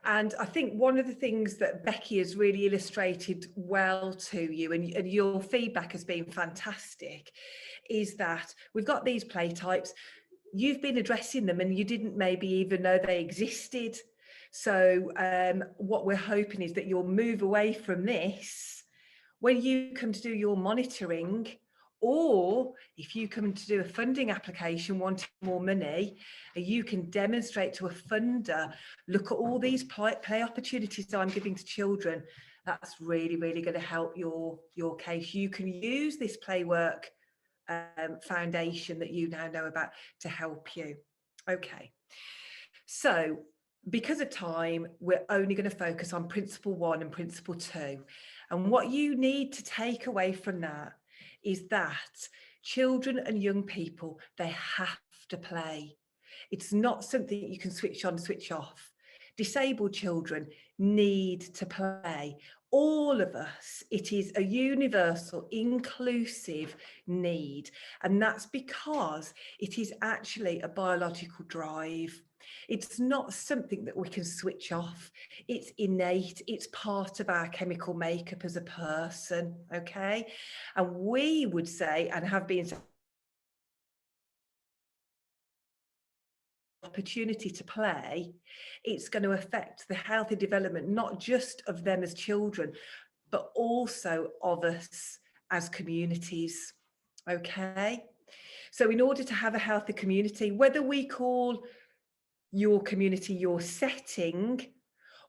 And I think one of the things that Becky has really illustrated well to you, and your feedback has been fantastic, is that we've got these play types. You've been addressing them and you didn't maybe even know they existed. So what we're hoping is that you'll move away from this when you come to do your monitoring, or if you come to do a funding application wanting more money, you can demonstrate to a funder, look at all these play opportunities I'm giving to children. That's really, really going to help your case. You can use this Playwork foundation that you now know about to help you. Okay, so because of time, we're only going to focus on principle 1 and principle 2. And what you need to take away from that is that children and young people, they have to play. It's not something you can switch on, switch off. Disabled children need to play. All of us, it is a universal, inclusive need. And that's because it is actually a biological drive. It's not something that we can switch off. It's innate. It's part of our chemical makeup as a person, okay? And we would say, and have been saying, opportunity to play, it's going to affect the healthy development, not just of them as children, but also of us as communities, okay? So in order to have a healthy community, whether we call your community your setting,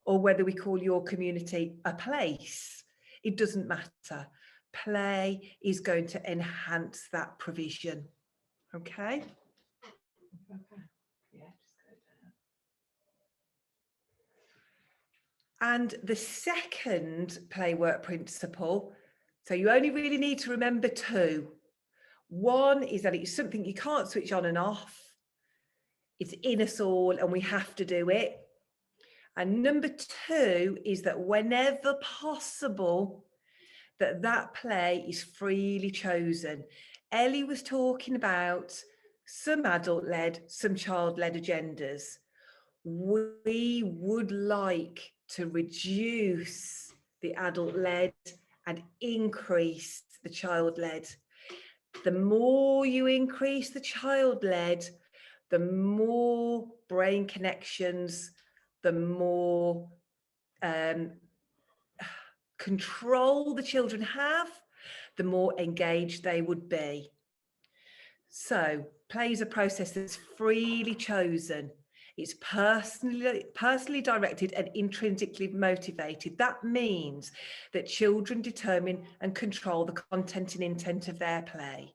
or whether we call your community a place, it doesn't matter. Play is going to enhance that provision. Okay. Okay. Yeah, just go down. And the second Playwork principle, so you only really need to remember two. One is that it's something you can't switch on and off. It's in us all and we have to do it. And number two is that whenever possible, that play is freely chosen. Ellie was talking about some adult-led, some child-led agendas. We would like to reduce the adult-led and increase the child-led. The more you increase the child-led, the more brain connections, the more control the children have, the more engaged they would be. So play is a process that's freely chosen. It's personally directed and intrinsically motivated. That means that children determine and control the content and intent of their play.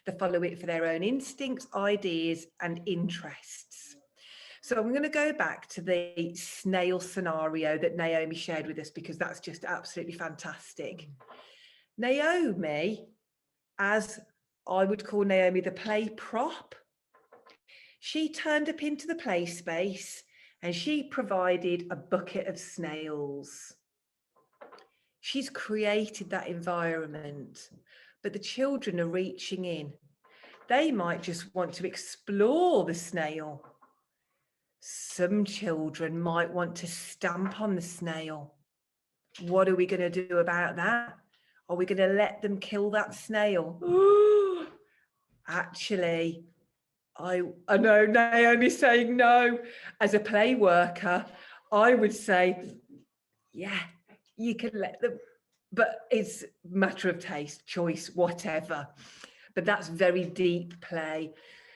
They follow it for their own instincts, ideas, and interests. So I'm going to go back to the snail scenario that Naomi shared with us, because that's just absolutely fantastic. Naomi, as I would call Naomi the play prop, she turned up into the play space and she provided a bucket of snails. She's created that environment, but the children are reaching in. They might just want to explore the snail. Some children might want to stamp on the snail. What are we going to do about that? Are we going to let them kill that snail? Actually, I know Naomi's saying no. As a play worker, I would say, yeah, you can let them, but it's a matter of taste, choice, whatever. But that's very deep play.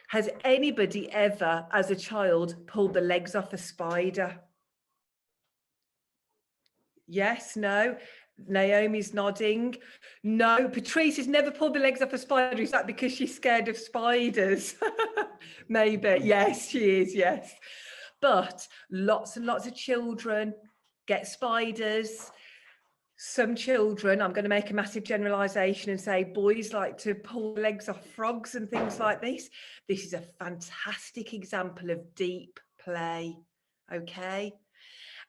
Has anybody ever, as a child, pulled the legs off a spider? Yes, no. Naomi's nodding. No, Patrice has never pulled the legs off a spider. Is that because she's scared of spiders? Maybe. Yes, she is. Yes. But lots and lots of children get spiders. Some children, I'm going to make a massive generalization and say boys like to pull legs off frogs and things like this. This is a fantastic example of deep play. Okay.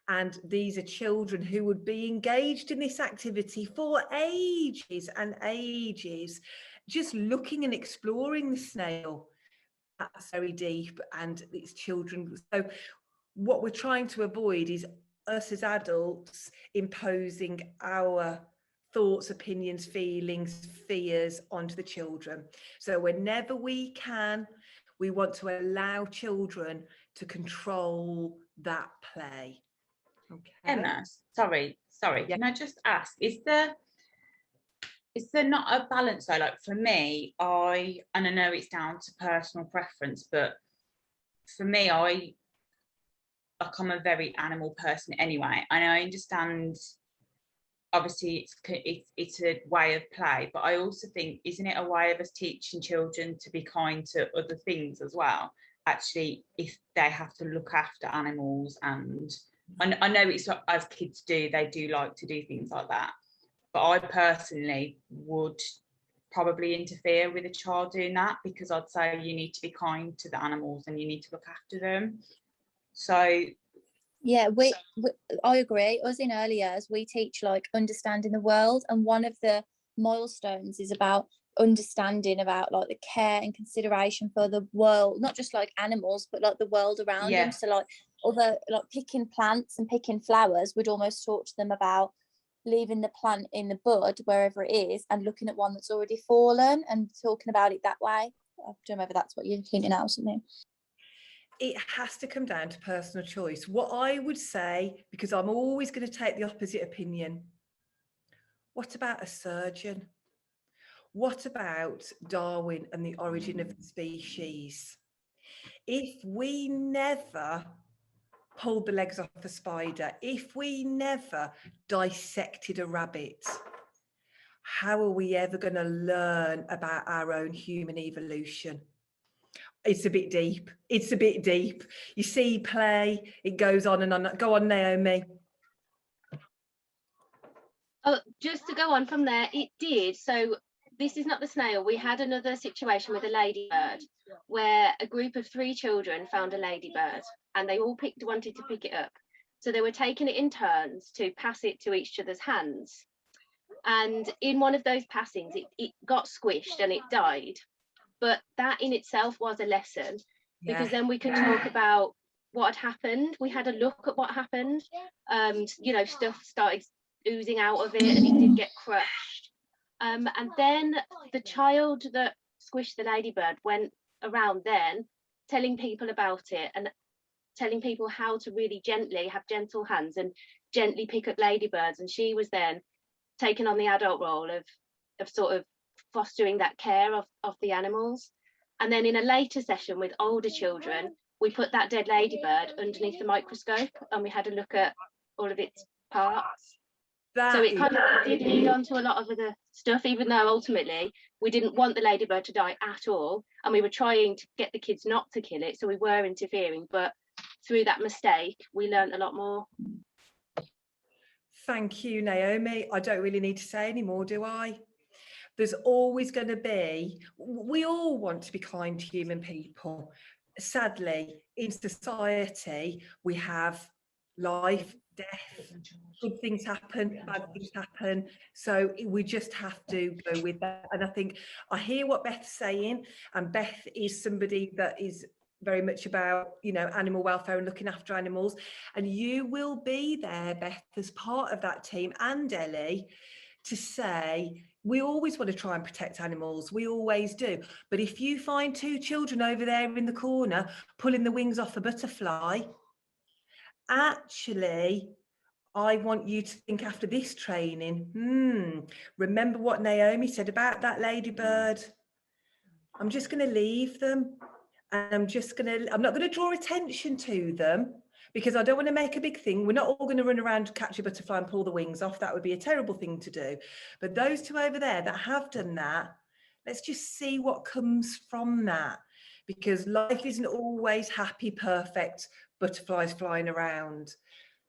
And these are children who would be engaged in this activity for ages and ages, just looking and exploring the snail. That's very deep, and it's children. So what we're trying to avoid is us as adults imposing our thoughts, opinions, feelings, fears onto the children. So whenever we can, we want to allow children to control that play. Okay. Emma, sorry, Yeah. can I just ask, is there not a balance though? Like for me, and I know it's down to personal preference, but for me, I'm a very animal person anyway, and I understand obviously it's a way of play, but I also think, isn't it a way of us teaching children to be kind to other things as well? Actually, if they have to look after animals, and I know it's what as kids do, they do like to do things like that, but I personally would probably interfere with a child doing that, because I'd say you need to be kind to the animals and you need to look after them. So yeah, I agree. Us in early years, we teach like understanding the world, and one of the milestones is about understanding about like the care and consideration for the world, not just like animals, but like the world around them. So like other, like picking plants and picking flowers, would almost talk to them about leaving the plant in the bud wherever it is and looking at one that's already fallen and talking about it that way. I don't know whether that's what you're hinting at or something. It has to come down to personal choice. What I would say, because I'm always going to take the opposite opinion, what about a surgeon? What about Darwin and the origin of the species? If we never pulled the legs off a spider, if we never dissected a rabbit, how are we ever going to learn about our own human evolution? It's a bit deep. It's a bit deep. You see play, it goes on and on. Go on, Naomi. Oh, just to go on from there, it did. So this is not the snail. We had another situation with a ladybird where a group of 3 children found a ladybird and they all wanted to pick it up. So they were taking it in turns to pass it to each other's hands. And in one of those passings, it got squished and it died. But that in itself was a lesson, because then we could talk about what had happened. We had a look at what happened. You know, stuff started oozing out of it and it did get crushed. And then the child that squished the ladybird went around then telling people about it and telling people how to really gently have gentle hands and gently pick up ladybirds. And she was then taking on the adult role of sort of fostering that care of the animals. And then in a later session with older children, we put that dead ladybird underneath the microscope and we had a look at all of its parts. So it kind of did lead on to a lot of other stuff, even though ultimately we didn't want the ladybird to die at all. And we were trying to get the kids not to kill it. So we were interfering. But through that mistake, we learned a lot more. Thank you, Naomi. I don't really need to say any more, do I? There's always going to be, we all want to be kind to human people. Sadly, in society, we have life, death, good things happen, bad things happen. So we just have to go with that. And I think I hear what Beth's saying, and Beth is somebody that is very much about, you know, animal welfare and looking after animals. And you will be there, Beth, as part of that team, and Ellie, to say, we always want to try and protect animals. We always do. But if you find 2 children over there in the corner pulling the wings off a butterfly, actually, I want you to think after this training, remember what Naomi said about that ladybird. I'm just going to leave them. And I'm not going to draw attention to them, because I don't want to make a big thing. We're not all going to run around, catch a butterfly and pull the wings off. That would be a terrible thing to do. But those 2 over there that have done that, let's just see what comes from that, because life isn't always happy, perfect, butterflies flying around,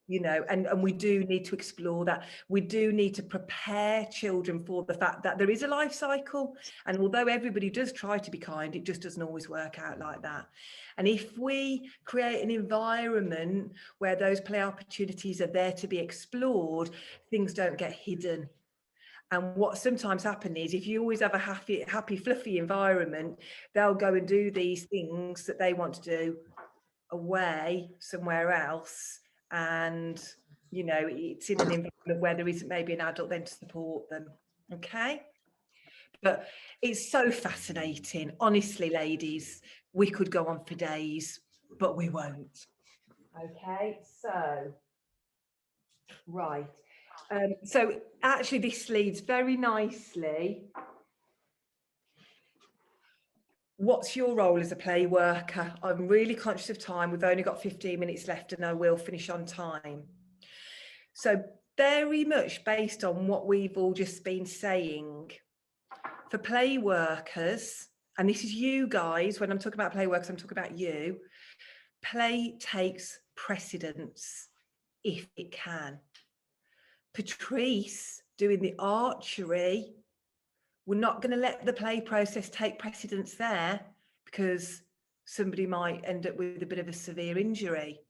you know, and we do need to explore that. We do need to prepare children for the fact that there is a life cycle. And although everybody does try to be kind, it just doesn't always work out like that. And if we create an environment where those play opportunities are there to be explored, things don't get hidden. And what sometimes happens is, if you always have a happy, fluffy environment, they'll go and do these things that they want to do away somewhere else. And, you know, it's in an environment where there isn't maybe an adult then to support them. Okay. But it's so fascinating. Honestly, ladies, we could go on for days, but we won't. Okay, so, right. So actually this leads very nicely. What's your role as a play worker? I'm really conscious of time. We've only got 15 minutes left and I will finish on time. So very much based on what we've all just been saying, for play workers, and this is you guys, when I'm talking about play workers, I'm talking about you, play takes precedence if it can. Patrice doing the archery, we're not going to let the play process take precedence there, because somebody might end up with a bit of a severe injury.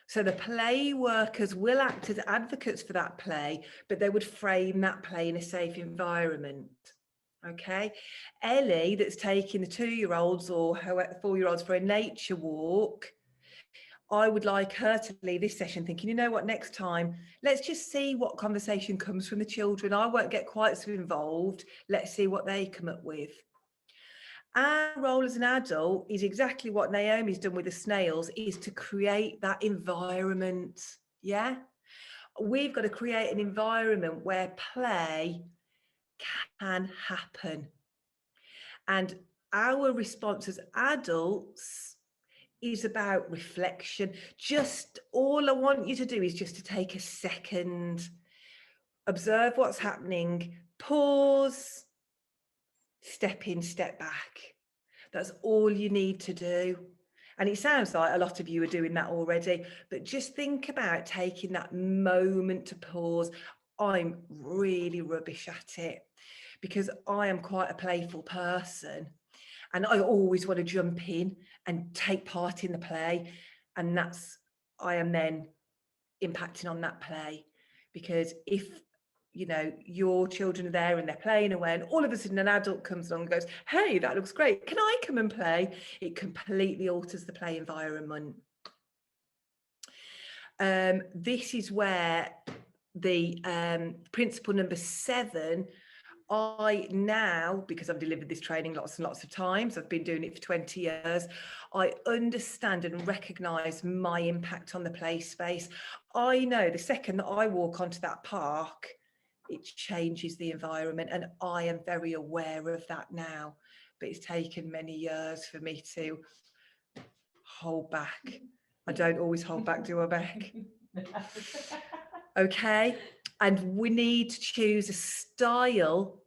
So the play workers will act as advocates for that play, but they would frame that play in a safe environment. Okay. Ellie, that's taking the 2-year-olds or 4-year-olds for a nature walk, I would like her to leave this session thinking, you know what, next time, let's just see what conversation comes from the children. I won't get quite so involved. Let's see what they come up with. Our role as an adult is exactly what Naomi's done with the snails, is to create that environment. Yeah. We've got to create an environment where play can happen. And our response as adults is about reflection. Just all I want you to do is just to take a second, observe what's happening, pause, step in, step back. That's all you need to do. And it sounds like a lot of you are doing that already, but just think about taking that moment to pause. I'm really rubbish at it because I am quite a playful person and I always want to jump in and take part in the play. And I am then impacting on that play, because if your children are there and they're playing away and all of a sudden an adult comes along and goes, hey, that looks great, can I come and play? It completely alters the play environment. This is where the principle number 7, I now, because I've delivered this training lots and lots of times, I've been doing it for 20 years, I understand and recognise my impact on the play space. I know the second that I walk onto that park, it changes the environment, and I am very aware of that now. But it's taken many years for me to hold back. I don't always hold back, do I, Beck? Okay, and we need to choose a style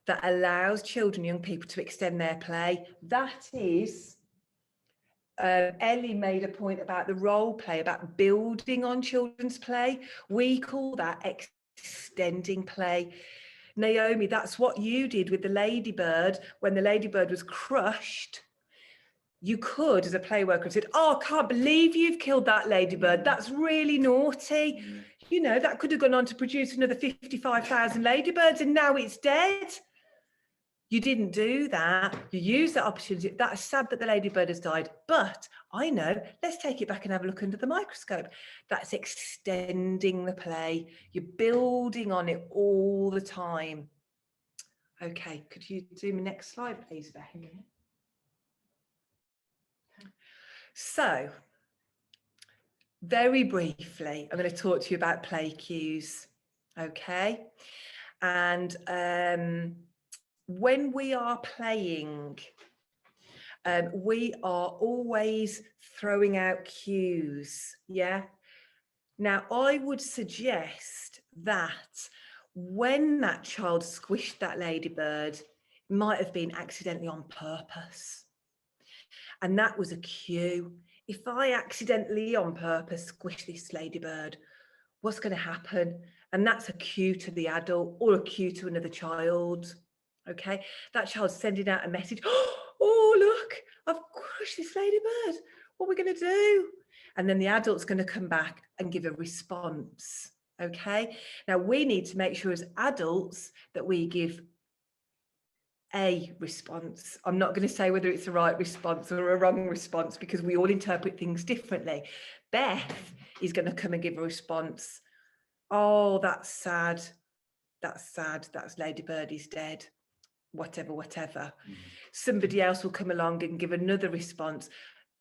that allows children, young people, to extend their play. That is, Ellie made a point about the role play, about building on children's play. We call that extending play. Naomi, that's what you did with the ladybird. When the ladybird was crushed, you could, as a play worker, have said, oh, I can't believe you've killed that ladybird. That's really naughty. You know, that could have gone on to produce another 55,000 ladybirds and now it's dead. You didn't do that. You used that opportunity. That's sad that the ladybird has died, but I know, let's take it back and have a look under the microscope. That's extending the play. You're building on it all the time. Okay, could you do my next slide, please, Beck? So, very briefly, I'm going to talk to you about play cues, okay? And when we are playing, we are always throwing out cues, yeah? Now, I would suggest that when that child squished that ladybird, it might have been accidentally on purpose. And that was a cue. If I accidentally on purpose squish this ladybird, what's going to happen? And that's a cue to the adult or a cue to another child. Okay, that child's sending out a message. Oh, look, I've crushed this ladybird. What are we going to do? And then the adult's going to come back and give a response. Okay, now we need to make sure as adults that we give a response. I'm not going to say whether it's a right response or a wrong response because we all interpret things differently. Beth is going to come and give a response. Oh, that's sad. That's sad. That's ladybird is dead. Whatever, whatever. Somebody else will come along and give another response.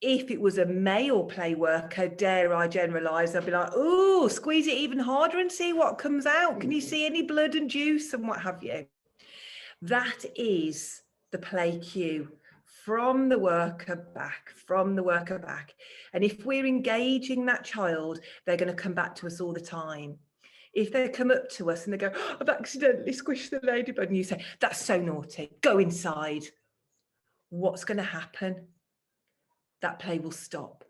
If it was a male play worker, dare I generalise, I'd be like, oh, squeeze it even harder and see what comes out. Can you see any blood and juice and what have you? That is the play cue from the worker back, from the worker back. And if we're engaging that child, they're going to come back to us all the time. If they come up to us and they go, oh, I've accidentally squished the ladybird, and you say, that's so naughty, go inside. What's going to happen? That play will stop.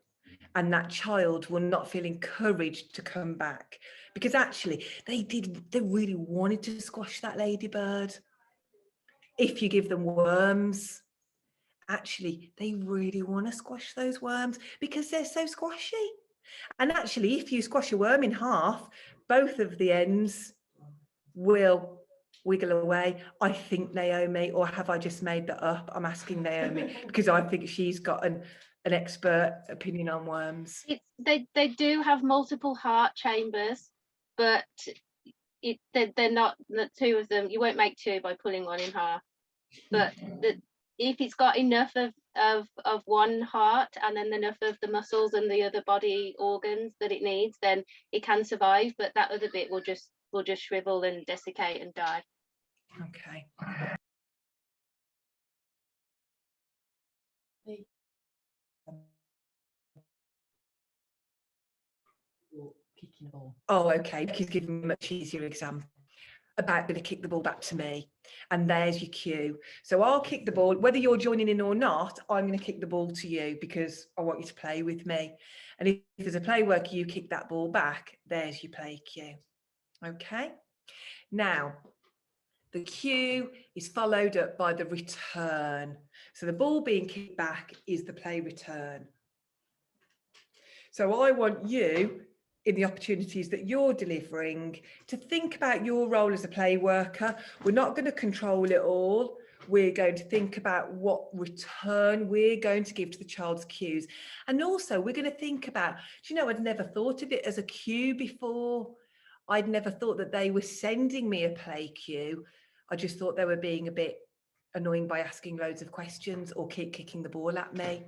And that child will not feel encouraged to come back because actually they really wanted to squash that ladybird. If you give them worms, actually, they really want to squash those worms because they're so squashy. And actually, if you squash a worm in half, both of the ends will wiggle away. I think, Naomi, or have I just made that up? I'm asking Naomi because I think she's got an expert opinion on worms. They do have multiple heart chambers, but they're not the two of them. You won't make two by pulling one in half. But if it's got enough of one heart and then enough of the muscles and the other body organs that it needs, then it can survive. But that other bit will just shrivel and desiccate and die. Okay. Oh, okay. He's giving me a much easier example. about going to kick the ball back to me. And there's your cue. So I'll kick the ball, whether you're joining in or not, I'm going to kick the ball to you because I want you to play with me. And if there's a play work, you kick that ball back, there's your play cue. Okay. Now, the cue is followed up by the return. So the ball being kicked back is the play return. So I want you, in the opportunities that you're delivering, to think about your role as a play worker. We're not going to control it all. We're going to think about what return we're going to give to the child's cues. And also we're going to think about, do you know, I'd never thought of it as a cue before. I'd never thought that they were sending me a play cue. I just thought they were being a bit annoying by asking loads of questions or keep kicking the ball at me.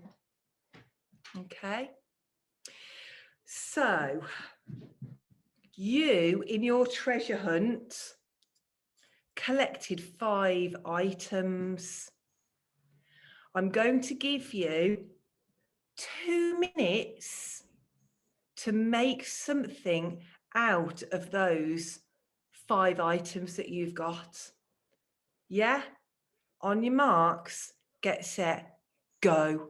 Okay. So you, in your treasure hunt, collected 5 items. I'm going to give you 2 minutes to make something out of those 5 items that you've got. Yeah? On your marks, get set, go.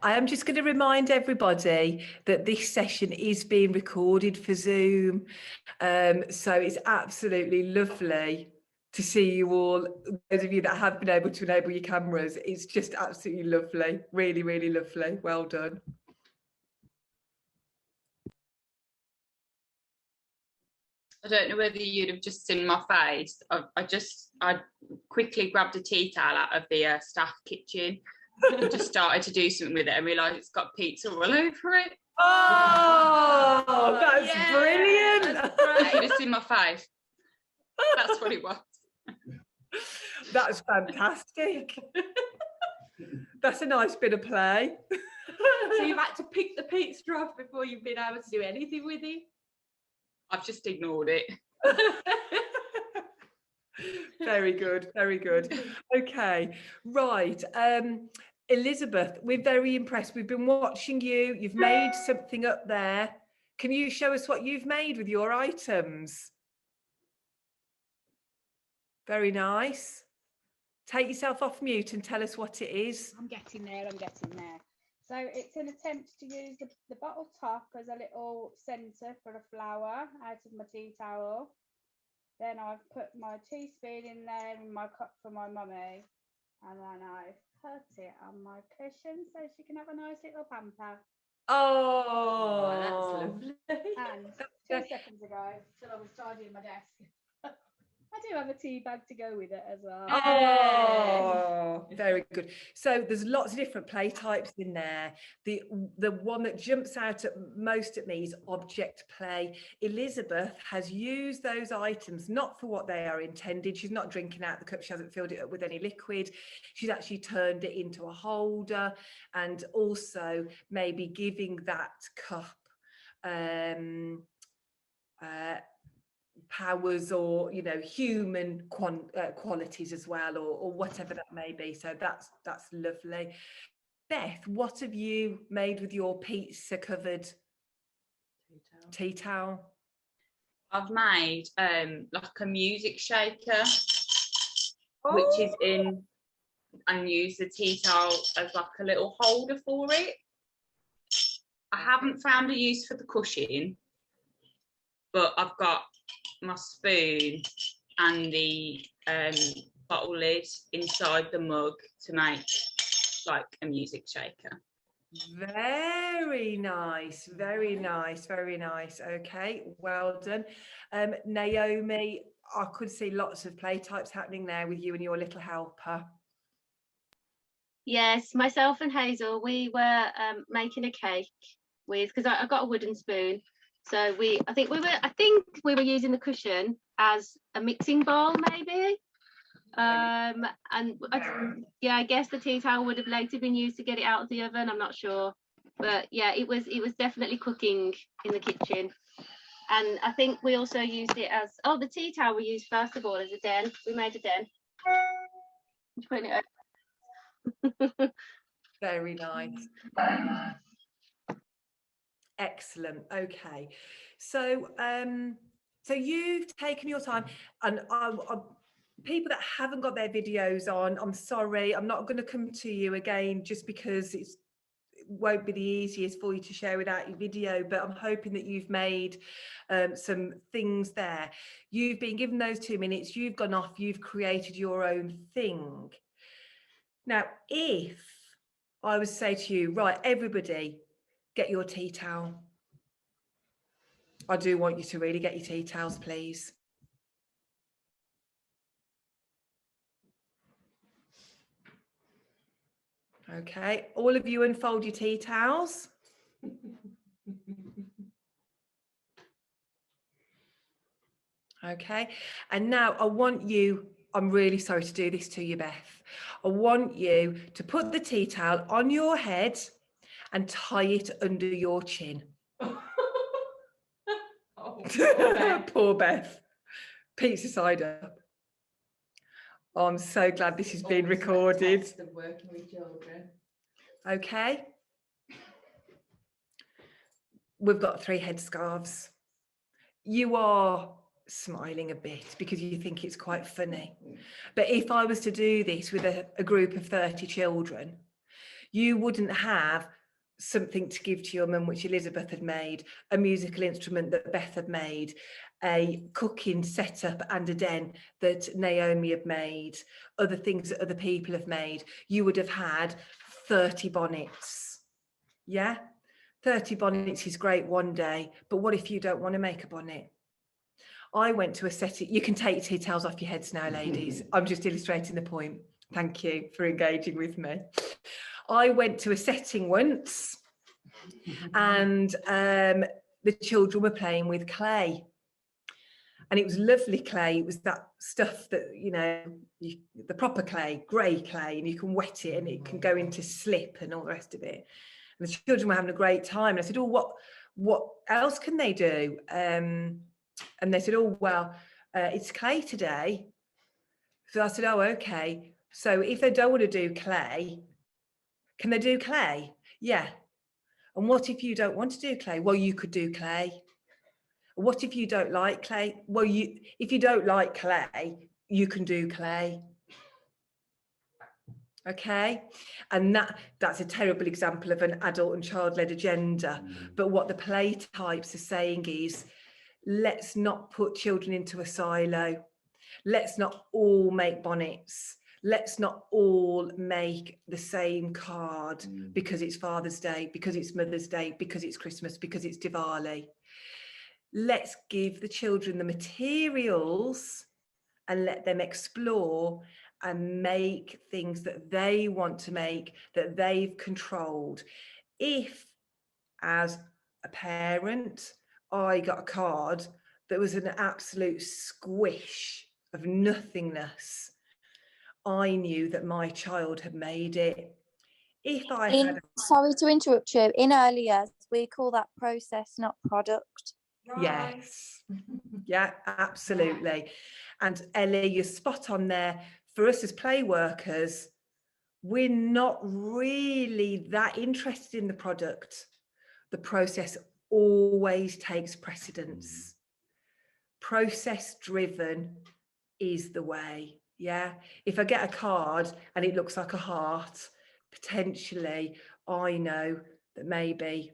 I am just going to remind everybody that this session is being recorded for Zoom. So it's absolutely lovely to see you all. Those of you that have been able to enable your cameras, it's just absolutely lovely. Really, really lovely. Well done. I don't know whether you'd have just seen my face. I quickly grabbed a tea towel out of the staff kitchen and just started to do something with it and realised it's got pizza all over it. Oh, that's brilliant. That's great. You should have seen my face. That's what it was. That's fantastic. That's a nice bit of play. So you've had to pick the pizza off before you've been able to do anything with it? I've just ignored it. Very good, very good. Okay, right. Elizabeth, we're very impressed. We've been watching you. You've made something up there. Can you show us what you've made with your items? Very nice. Take yourself off mute and tell us what it is. I'm getting there. So it's an attempt to use the bottle top as a little centre for a flower out of my tea towel. Then I've put my teaspoon in there and my cup for my mummy. And then I've put it on my cushion so she can have a nice little pamper. Oh, that's lovely. And 2 seconds ago, till I was tidying my desk, I do have a tea bag to go with it as well. Oh, very good. So there's lots of different play types in there. The one that jumps out at most at me is object play. Elizabeth has used those items not for what they are intended. She's not drinking out the cup. She hasn't filled it up with any liquid. She's actually turned it into a holder and also maybe giving that cup powers, or human qualities as well, or whatever that may be. So that's lovely. Beth, what have you made with your pizza covered tea towel? I've made like a music shaker, which is in, and use the tea towel as like a little holder for it. I haven't found a use for the cushion, but I've got my spoon and the bottle lid inside the mug to make like a music shaker. Very nice, very nice, very nice. Okay, well done. Naomi, I could see lots of play types happening there with you and your little helper. Yes, myself and Hazel, we were making a cake with, because I got a wooden spoon. So I think we were using the cushion as a mixing bowl, maybe. And I guess the tea towel would have later been used to get it out of the oven. I'm not sure, but yeah, it was definitely cooking in the kitchen. And I think we also used it as the tea towel we used first of all as a den. We made a den. Just putting it over. Very nice. Excellent. Okay, so so you've taken your time, and people that haven't got their videos on, I'm sorry, I'm not going to come to you again just because it won't be the easiest for you to share without your video, but I'm hoping that you've made some things there. You've been given those 2 minutes, you've gone off, you've created your own thing. Now, if I was to say to you, right, everybody, get your tea towel. I do want you to really get your tea towels, please. Okay, all of you unfold your tea towels. Okay, and now I want you, I'm really sorry to do this to you, Beth. I want you to put the tea towel on your head and tie it under your chin. Poor Beth. Poor Beth. Pizza side up. Oh, I'm so glad this is being recorded. Working with children. Okay. We've got 3 headscarves. You are smiling a bit because you think it's quite funny. But if I was to do this with a group of 30 children, you wouldn't have something to give to your mum which Elizabeth had made, a musical instrument that Beth had made, a cooking setup and a den that Naomi had made, other things that other people have made. You would have had 30 bonnets. Yeah, 30 bonnets is great one day, but what if you don't want to make a bonnet? I went to a setting. You can take your tea towels off your heads now, ladies. I'm just illustrating the point. Thank you for engaging with me. I went to a setting once and the children were playing with clay. And it was lovely clay. It was that stuff that, the proper clay, grey clay, and you can wet it and it can go into slip and all the rest of it. And the children were having a great time. And I said, oh, what else can they do? And they said, oh, well, it's clay today. So I said, oh, okay. So if they don't want to do clay, can they do clay? Yeah. And what if you don't want to do clay? Well, you could do clay. What if you don't like clay? Well, if you don't like clay, you can do clay. Okay, and that's a terrible example of an adult and child-led agenda. But what the play types are saying is, let's not put children into a silo. Let's not all make bonnets. Let's not all make the same card because it's Father's Day, because it's Mother's Day, because it's Christmas, because it's Diwali. Let's give the children the materials and let them explore and make things that they want to make, that they've controlled. If, as a parent, I got a card that was an absolute squish of nothingness, I knew that my child had made it. If I sorry to interrupt you, in early years, we call that process, not product. Yes. Yeah, absolutely. And Ellie, you're spot on there. For us as play workers, we're not really that interested in the product. The process always takes precedence. Process driven is the way. Yeah. If I get a card and it looks like a heart, potentially I know that maybe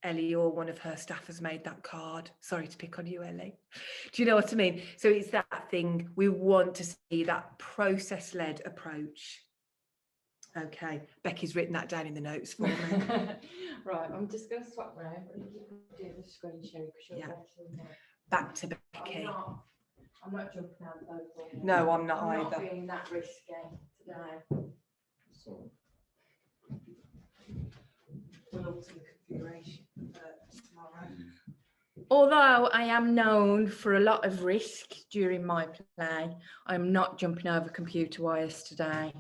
Ellie or one of her staff has made that card. Sorry to pick on you, Ellie. Do you know what I mean? So it's that thing. We want to see that process-led approach. Okay, Becky's written that down in the notes for me. Right, I'm just going to swap round and you can do the screen share because you're better than me. Back to Becky. I'm not jumping out though. No, I'm not I'm either. not being that risky today. So, We'll alter the configuration tomorrow. Although I am known for a lot of risk during my play, I'm not jumping over computer wires today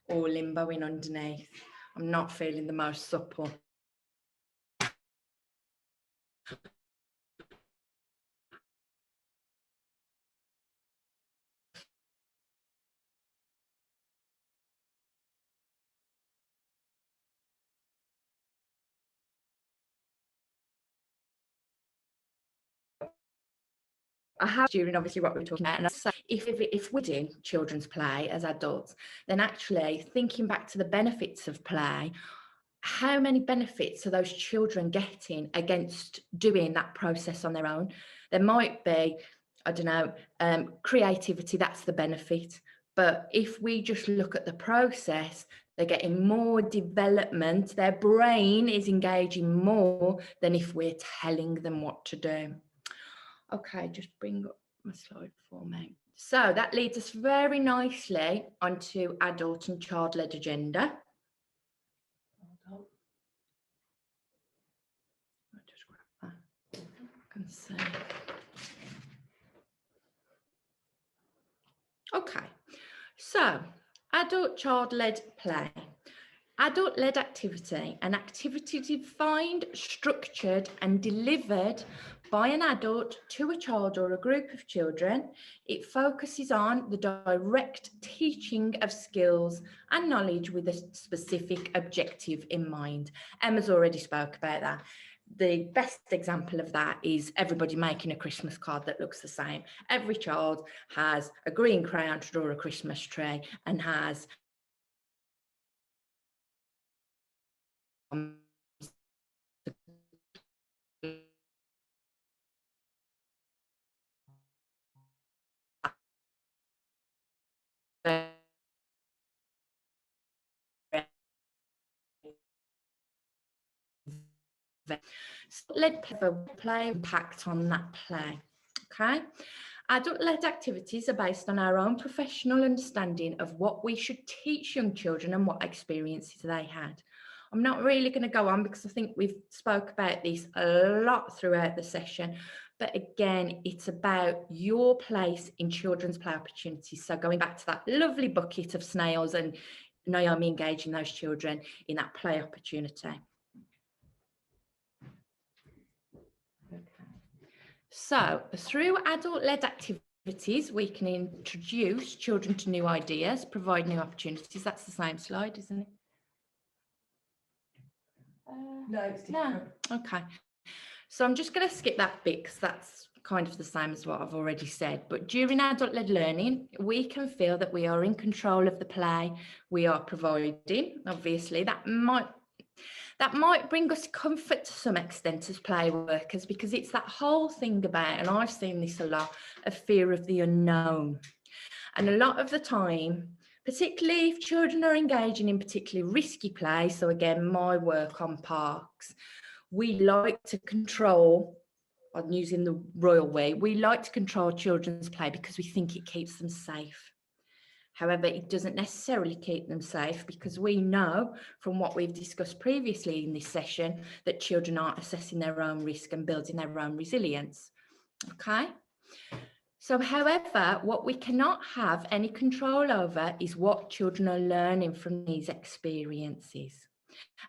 or limboing underneath. I'm not feeling the most supple. I have during obviously what we were talking about, and so if we're doing children's play as adults, then actually thinking back to the benefits of play, how many benefits are those children getting against doing that process on their own? There might be, I don't know, creativity, that's the benefit. But if we just look at the process, they're getting more development, their brain is engaging more than if we're telling them what to do. Okay, just bring up my slide for me. So that leads us very nicely onto adult and child-led agenda. I'll just grab that. I can see. Okay, so adult child-led play. Adult-led activity, an activity defined, structured and delivered by an adult to a child or a group of children. It focuses on the direct teaching of skills and knowledge with a specific objective in mind. Emma's already spoke about that. The best example of that is everybody making a Christmas card that looks the same. Every child has a green crayon to draw a Christmas tree and has led play impact on that play. Okay, adult-led activities are based on our own professional understanding of what we should teach young children and what experiences they had. I'm not really going to go on because I think we've spoke about this a lot throughout the session, but again, it's about your place in children's play opportunities. So going back to that lovely bucket of snails and Naomi engaging those children in that play opportunity. So through adult-led activities, we can introduce children to new ideas, provide new opportunities. That's the same slide, isn't it? No, it's different. No. Okay. So I'm just going to skip that bit because that's kind of the same as what I've already said. But during adult-led learning, we can feel that we are in control of the play we are providing. Obviously, that might bring us comfort to some extent as play workers, because it's that whole thing about, and I've seen this a lot, a fear of the unknown. And a lot of the time, particularly if children are engaging in particularly risky play, so again, my work on parks, we like to control, I'm using the royal way, we like to control children's play because we think it keeps them safe. However, it doesn't necessarily keep them safe, because we know from what we've discussed previously in this session that children are assessing their own risk and building their own resilience. Okay. So, however, what we cannot have any control over is what children are learning from these experiences.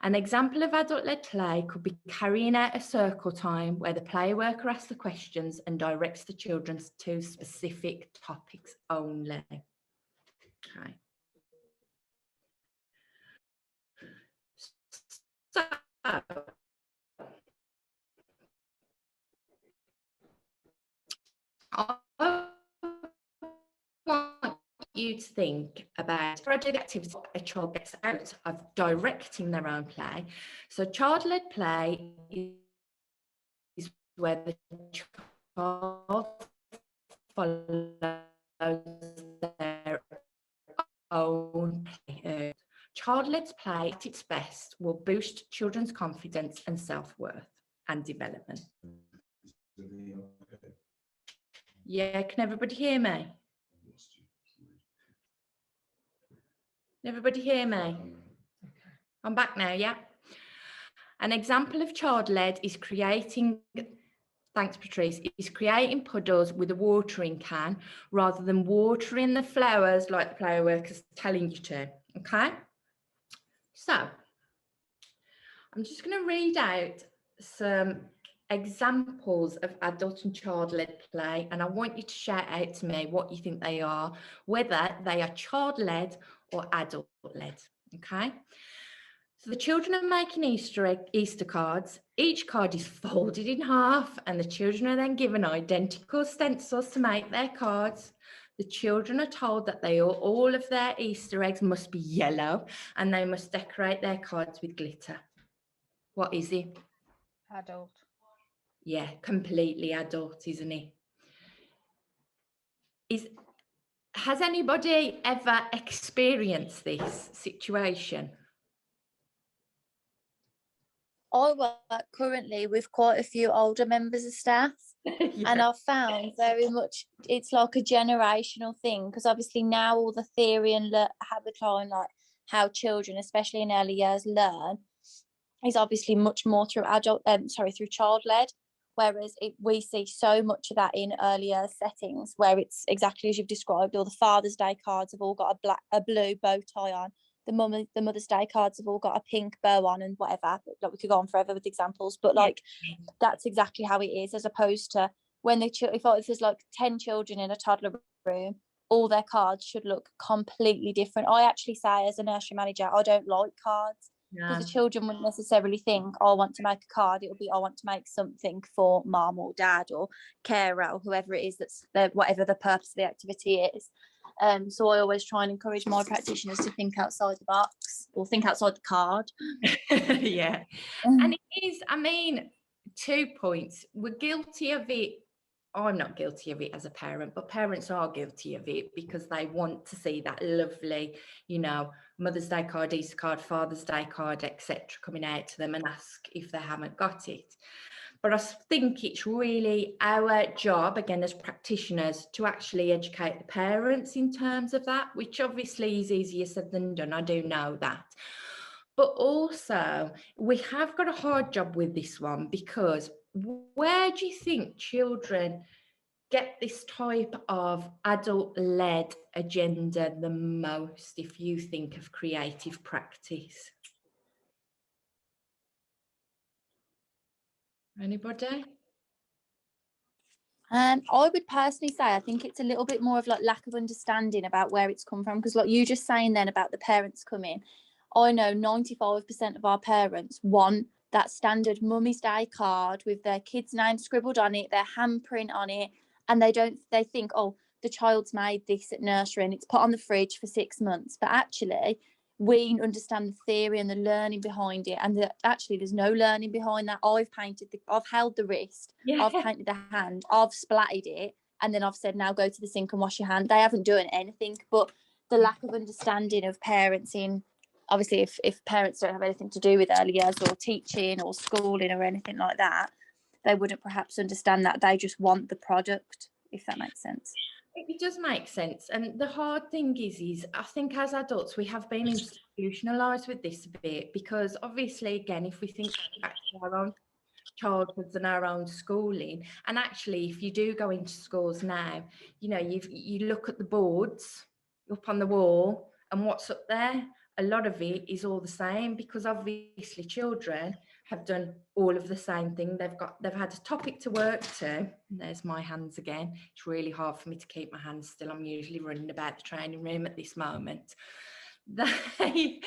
An example of adult-led play could be carrying out a circle time where the play worker asks the questions and directs the children to specific topics only. Okay. So, I want you to think about the activity a child gets out of directing their own play. So child-led play is where the child follows their own play. Child-led play at its best will boost children's confidence and self-worth and development. Yeah, can everybody hear me? Can everybody hear me? I'm back now, yeah? An example of child-led is creating, thanks Patrice, is creating puddles with a watering can rather than watering the flowers like the play worker's telling you to, okay? So, I'm just going to read out some examples of adult and child-led play, and I want you to shout out to me what you think they are, whether they are child-led or adult-led, okay? So the children are making Easter cards. Each card is folded in half, and the children are then given identical stencils to make their cards. The children are told that all of their Easter eggs must be yellow, and they must decorate their cards with glitter. What is it? Adult. Yeah, completely adult, isn't it? Has anybody ever experienced this situation? I work currently with quite a few older members of staff, and I've found very much it's like a generational thing, because obviously now all the theory and like how children, especially in early years, learn is obviously much more through through child-led, whereas we see so much of that in earlier settings where it's exactly as you've described. All the Father's Day cards have all got a blue bow tie on. The Mother's Day cards have all got a pink bow on and whatever. Like, we could go on forever with examples, but like that's exactly how it is, as opposed to when if there's like 10 children in a toddler room, all their cards should look completely different. I actually say, as a nursery manager, I don't like cards, because the children wouldn't necessarily think, oh, I want to make a card. It'll be, I want to make something for mum or dad or carer or whoever it is that's whatever the purpose of the activity is. So I always try and encourage my practitioners to think outside the box, or think outside the card. Yeah. And it is, I mean, 2 points. We're guilty of it. I'm not guilty of it as a parent, but parents are guilty of it because they want to see that lovely, Mother's Day card, Easter card, Father's Day card, etc., coming out to them, and ask if they haven't got it. But I think it's really our job, again, as practitioners, to actually educate the parents in terms of that, which obviously is easier said than done. I do know that. But also, we have got a hard job with this one, because where do you think children get this type of adult-led agenda the most, if you think of creative practice? Anybody? I would personally say I think it's a little bit more of like lack of understanding about where it's come from, because like you just saying then about the parents coming, I know 95% of our parents want that standard Mummy's Day card with their kid's name scribbled on it, their handprint on it, and they think, oh, the child's made this at nursery and it's put on the fridge for 6 months. But actually, we understand the theory and the learning behind it, and actually there's no learning behind that. I've held the wrist, I've painted the hand, I've splatted it, and then I've said, now go to the sink and wash your hand. They haven't done anything. But the lack of understanding of parenting, obviously if parents don't have anything to do with early years or teaching or schooling or anything like that, they wouldn't perhaps understand that. They just want the product, if that makes sense. It does make sense. And the hard thing is I think as adults, we have been institutionalized with this a bit, because obviously, again, if we think back to our own childhoods and our own schooling, and actually, if you do go into schools now, you look at the boards up on the wall, and what's up there? a lot of it is all the same, because obviously children have done all of the same thing. They've had a topic to work to. There's my hands again. It's really hard for me to keep my hands still. I'm usually running about the training room at this moment. They've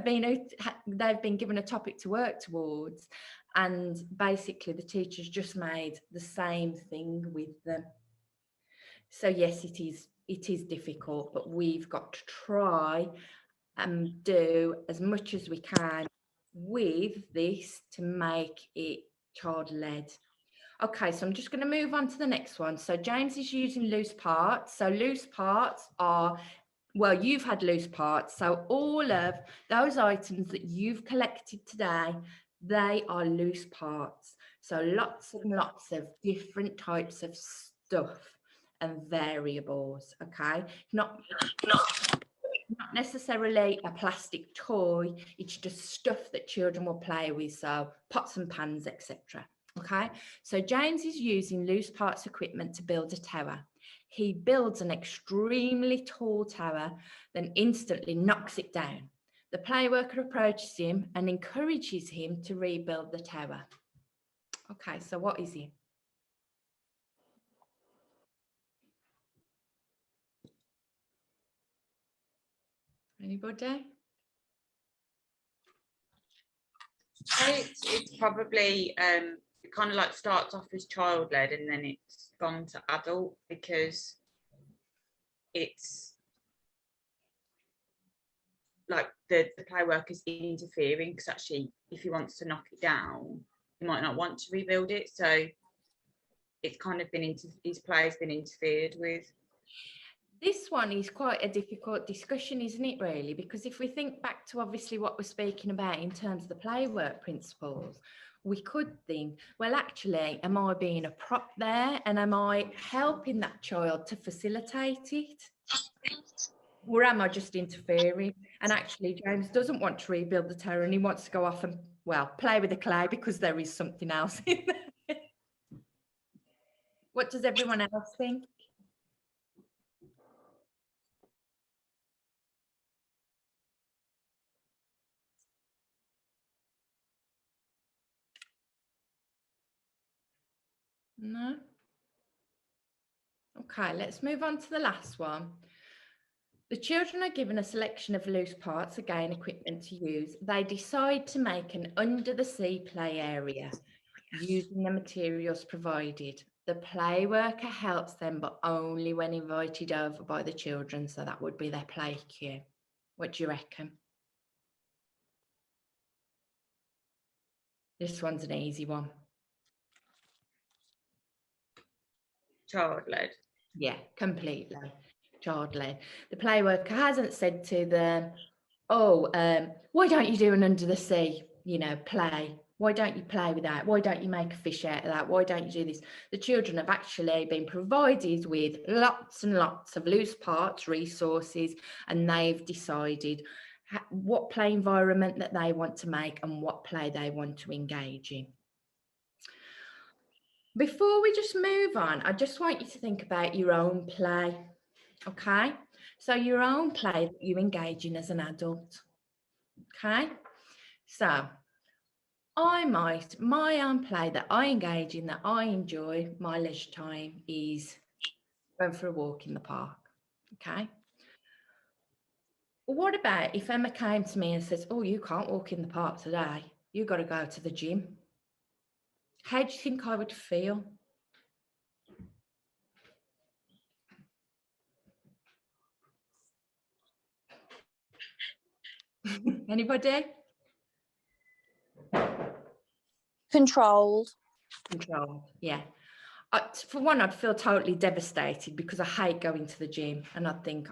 been given a topic to work towards, and basically the teacher's just made the same thing with them. So yes, it is difficult, but we've got to try and do as much as we can with this to make it child-led. Okay, so I'm just going to move on to the next one. So James is using loose parts. So loose parts are, well, you've had loose parts. So all of those items that you've collected today, they are loose parts. So lots and lots of different types of stuff and variables, okay? Not necessarily a plastic toy, it's just stuff that children will play with, so pots and pans, etc. Okay, so James is using loose parts equipment to build a tower. He builds an extremely tall tower, then instantly knocks it down. The play worker approaches him and encourages him to rebuild the tower. Okay, so what is he? Anybody? It's probably it kind of like starts off as child-led and then it's gone to adult, because it's like the play work is interfering, because actually if he wants to knock it down, he might not want to rebuild it. So it's kind of been his play has been interfered with. This one is quite a difficult discussion, isn't it, really? Because if we think back to obviously what we're speaking about in terms of the play work principles, we could think, well, actually, am I being a prop there? And am I helping that child to facilitate it? Or am I just interfering? And actually, James doesn't want to rebuild the tower and he wants to go off and, well, play with the clay because there is something else in there. What does everyone else think? No? Okay, let's move on to the last one. The children are given a selection of loose parts, again, equipment to use. They decide to make an under-the-sea play area using the materials provided. The play worker helps them, but only when invited over by the children, so that would be their play cue. What do you reckon? This one's an easy one. Child-led. Yeah, completely child-led. The play worker hasn't said to them, oh, why don't you do an under the sea, play? Why don't you play with that? Why don't you make a fish out of that? Why don't you do this? The children have actually been provided with lots and lots of loose parts, resources, and they've decided what play environment that they want to make and what play they want to engage in. Before we just move on, I just want you to think about your own play, okay? So your own play that you engage in as an adult, okay? So my own play that I engage in, that I enjoy, my leisure time, is going for a walk in the park, okay? Well, what about if Emma came to me and says, oh, you can't walk in the park today, you've got to go to the gym? How do you think I would feel? Anybody? Controlled. Controlled, yeah. For one, I'd feel totally devastated because I hate going to the gym and I'd think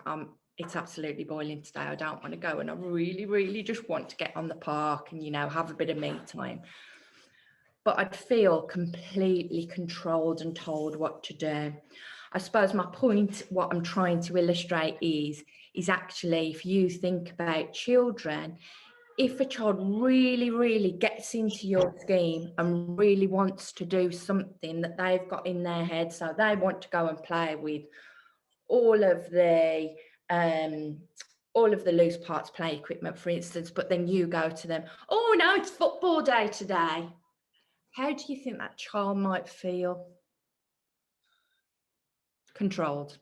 it's absolutely boiling today, I don't want to go, and I really, really just want to get on the park and, have a bit of me time. But I'd feel completely controlled and told what to do. I suppose my point, what I'm trying to illustrate is actually, if you think about children, if a child really, really gets into your scheme and really wants to do something that they've got in their head, so they want to go and play with all of the all of the loose parts play equipment, for instance, but then you go to them, oh no, it's football day today. How do you think that child might feel? Controlled.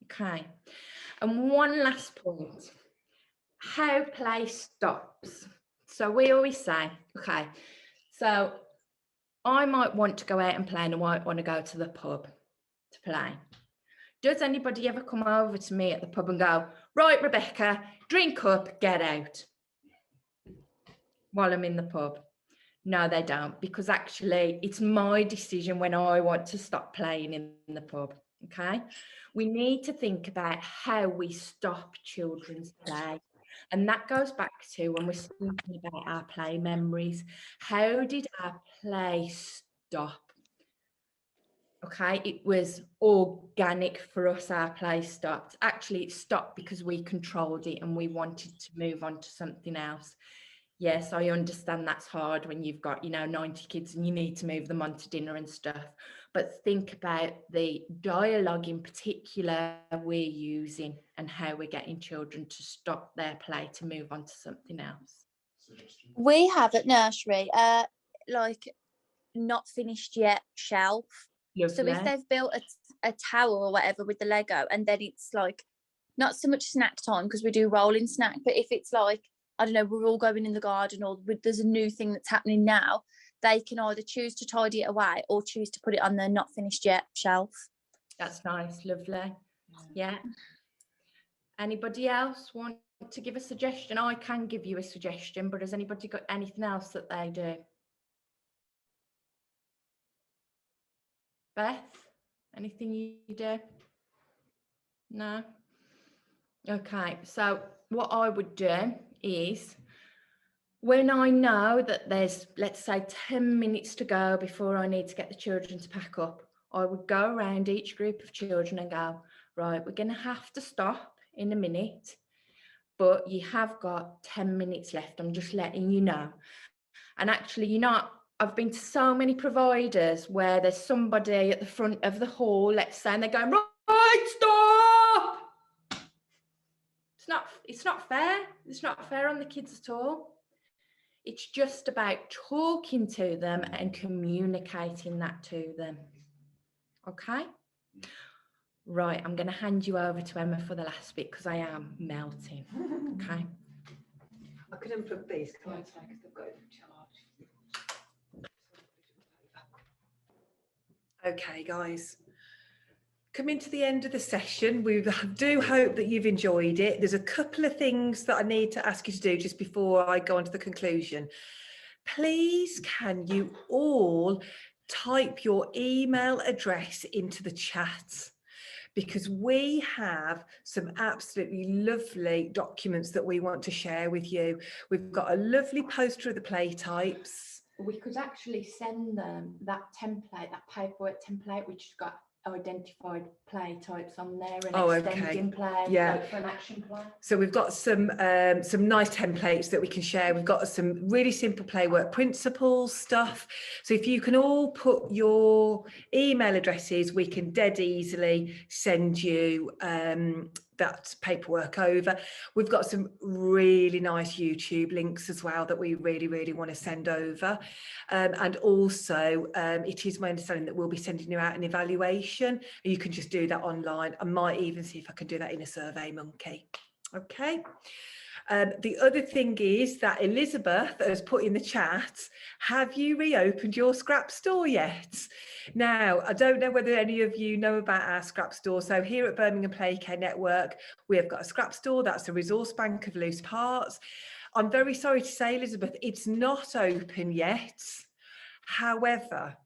Okay. And one last point, how play stops. So we always say, okay, so I might want to go out and play and I might want to go to the pub to play. Does anybody ever come over to me at the pub and go, right, Rebecca, drink up, get out, while I'm in the pub? No, they don't, because actually it's my decision when I want to stop playing in the pub, okay? We need to think about how we stop children's play. And that goes back to when we're speaking about our play memories. How did our play stop? Okay, it was organic for us, our play stopped. Actually, it stopped because we controlled it and we wanted to move on to something else. Yes, I understand that's hard when you've got, 90 kids and you need to move them on to dinner and stuff. But think about the dialogue in particular we're using and how we're getting children to stop their play to move on to something else. We have at nursery, like not finished yet shelf. Lovely. So if they've built a tower or whatever with the Lego, and then it's like not so much snack time because we do rolling snack, but if it's like, I don't know, we're all going in the garden or there's a new thing that's happening now, they can either choose to tidy it away or choose to put it on their not finished yet shelf. That's nice, lovely. Yeah. Anybody else want to give a suggestion? I can give you a suggestion, but has anybody got anything else that they do? Beth, anything you do? No? Okay, so what I would do is when I know that there's, let's say, 10 minutes to go before I need to get the children to pack up, I would go around each group of children and go, right, we're going to have to stop in a minute, but you have got 10 minutes left. I'm just letting you know. And actually, I've been to so many providers where there's somebody at the front of the hall, let's say, and they're going, right, stop. It's not fair. It's not fair on the kids at all. It's just about talking to them and communicating that to them. Okay? Right, I'm going to hand you over to Emma for the last bit because I am melting. Okay? I could unplug these, can't I? Because they've got it charged. Okay, guys. Coming to the end of the session, we do hope that you've enjoyed it. There's a couple of things that I need to ask you to do just before I go on to the conclusion. Please, can you all type your email address into the chat? Because we have some absolutely lovely documents that we want to share with you. We've got a lovely poster of the play types. We could actually send them that template, that paperwork template, which has got identified play types on there and extending play, like for an action plan. So we've got some nice templates that we can share. We've got some really simple Playwork principles stuff. So if you can all put your email addresses, we can dead easily send you that paperwork over. We've got some really nice YouTube links as well that we really want to send over. And also it is my understanding that we'll be sending you out an evaluation. You can just do that online. I might even see if I can do that in a Survey Monkey. Okay. The other thing is that Elizabeth has put in the chat, have you reopened your scrap store yet? Now, I don't know whether any of you know about our scrap store. So here at Birmingham Play Care Network, we have got a scrap store. That's a resource bank of loose parts. I'm very sorry to say, Elizabeth, it's not open yet. However,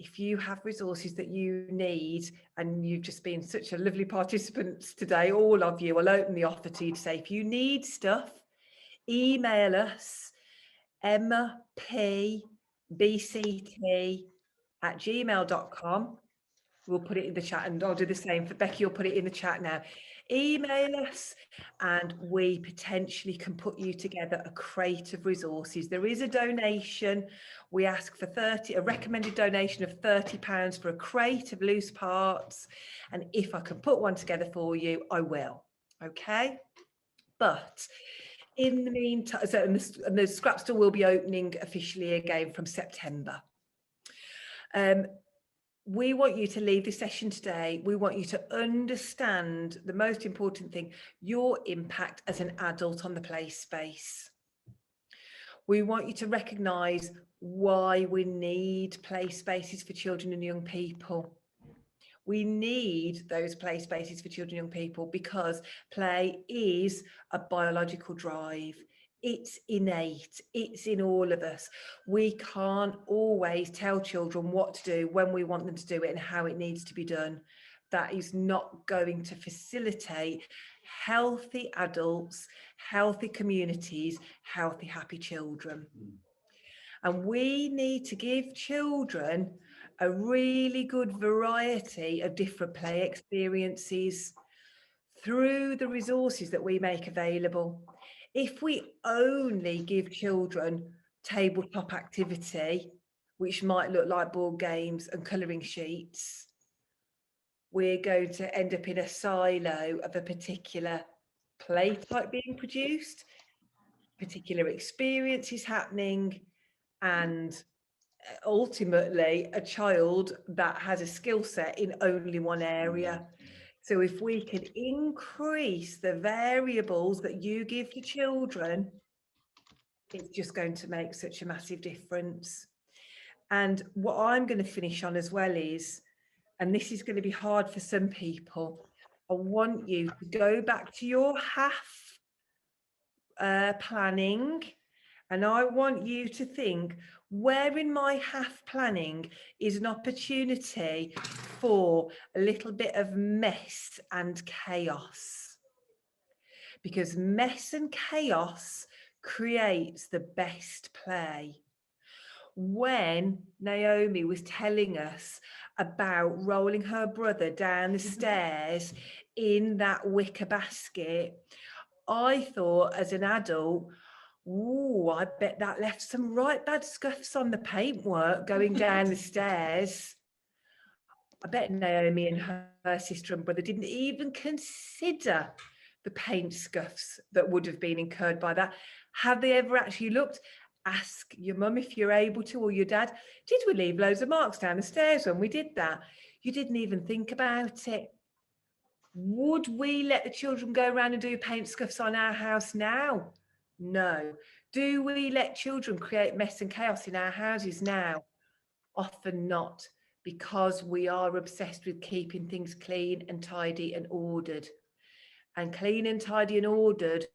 if you have resources that you need, and you've just been such a lovely participants today, all of you, I'll open the offer to you to say, if you need stuff, email us, emmapbct@gmail.com. We'll put it in the chat, and I'll do the same for Becky. You'll put it in the chat now. Email us and we potentially can put you together a crate of resources. There is a donation. We ask for a recommended donation of £30 for a crate of loose parts. And if I can put one together for you, I will. Okay, but in the meantime, so and the scrap store will be opening officially again from September. We want you to leave this session today. We want you to understand the most important thing, your impact as an adult on the play space. We want you to recognise why we need play spaces for children and young people. We need those play spaces for children and young people because play is a biological drive. It's innate, it's in all of us. We can't always tell children what to do when we want them to do it and how it needs to be done. That is not going to facilitate healthy adults, healthy communities, healthy, happy children. And we need to give children a really good variety of different play experiences through the resources that we make available. If we only give children tabletop activity, which might look like board games and colouring sheets, we're going to end up in a silo of a particular play type being produced, particular experiences happening, and ultimately a child that has a skill set in only one area. So if we can increase the variables that you give to children, it's just going to make such a massive difference. And what I'm going to finish on as well is, and this is going to be hard for some people, I want you to go back to your half planning, and I want you to think, where in my half planning is an opportunity for a little bit of mess and chaos? Because mess and chaos creates the best play. When Naomi was telling us about rolling her brother down the stairs in that wicker basket, I thought as an adult, ooh, I bet that left some right bad scuffs on the paintwork going down the stairs. I bet Naomi and her sister and brother didn't even consider the paint scuffs that would have been incurred by that. Have they ever actually looked? Ask your mum if you're able to, or your dad. Did we leave loads of marks down the stairs when we did that? You didn't even think about it. Would we let the children go around and do paint scuffs on our house now? No. Do we let children create mess and chaos in our houses now? Often not, because we are obsessed with keeping things clean and tidy and ordered. And clean and tidy and ordered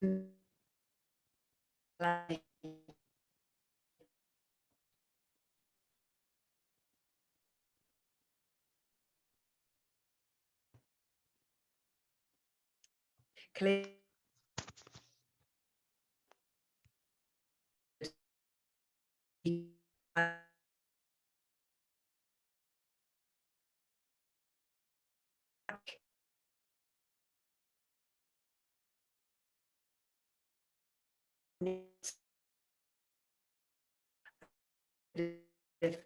clean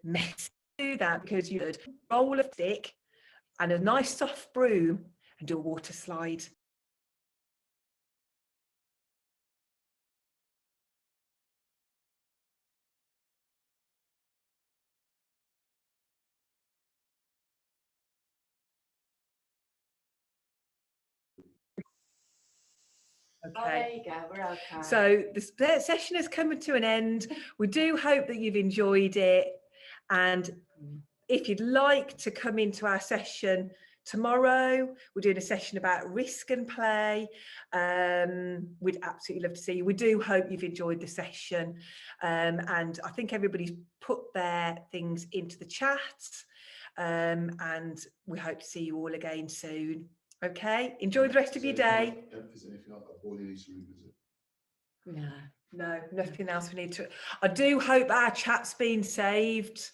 mess. Do that because you could roll a stick and a nice soft broom and do a water slide. Oh, there you go, we're okay. So the session has come to an end. We do hope that you've enjoyed it. And if you'd like to come into our session tomorrow, we're doing a session about risk and play. We'd absolutely love to see you. We do hope you've enjoyed the session. And I think everybody's put their things into the chat. And we hope to see you all again soon. Okay, enjoy the rest of your day. No, nothing else we need to. I do hope our chat's been saved.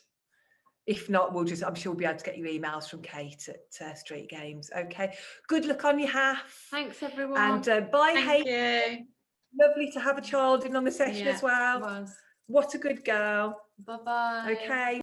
If not, I'm sure we'll be able to get you emails from Kate at Street Games. Okay, good luck on your half. Thanks everyone. And bye, Thank Hayden. you. Lovely to have a child in on the session as well. Was. What a good girl. Bye-bye. Okay.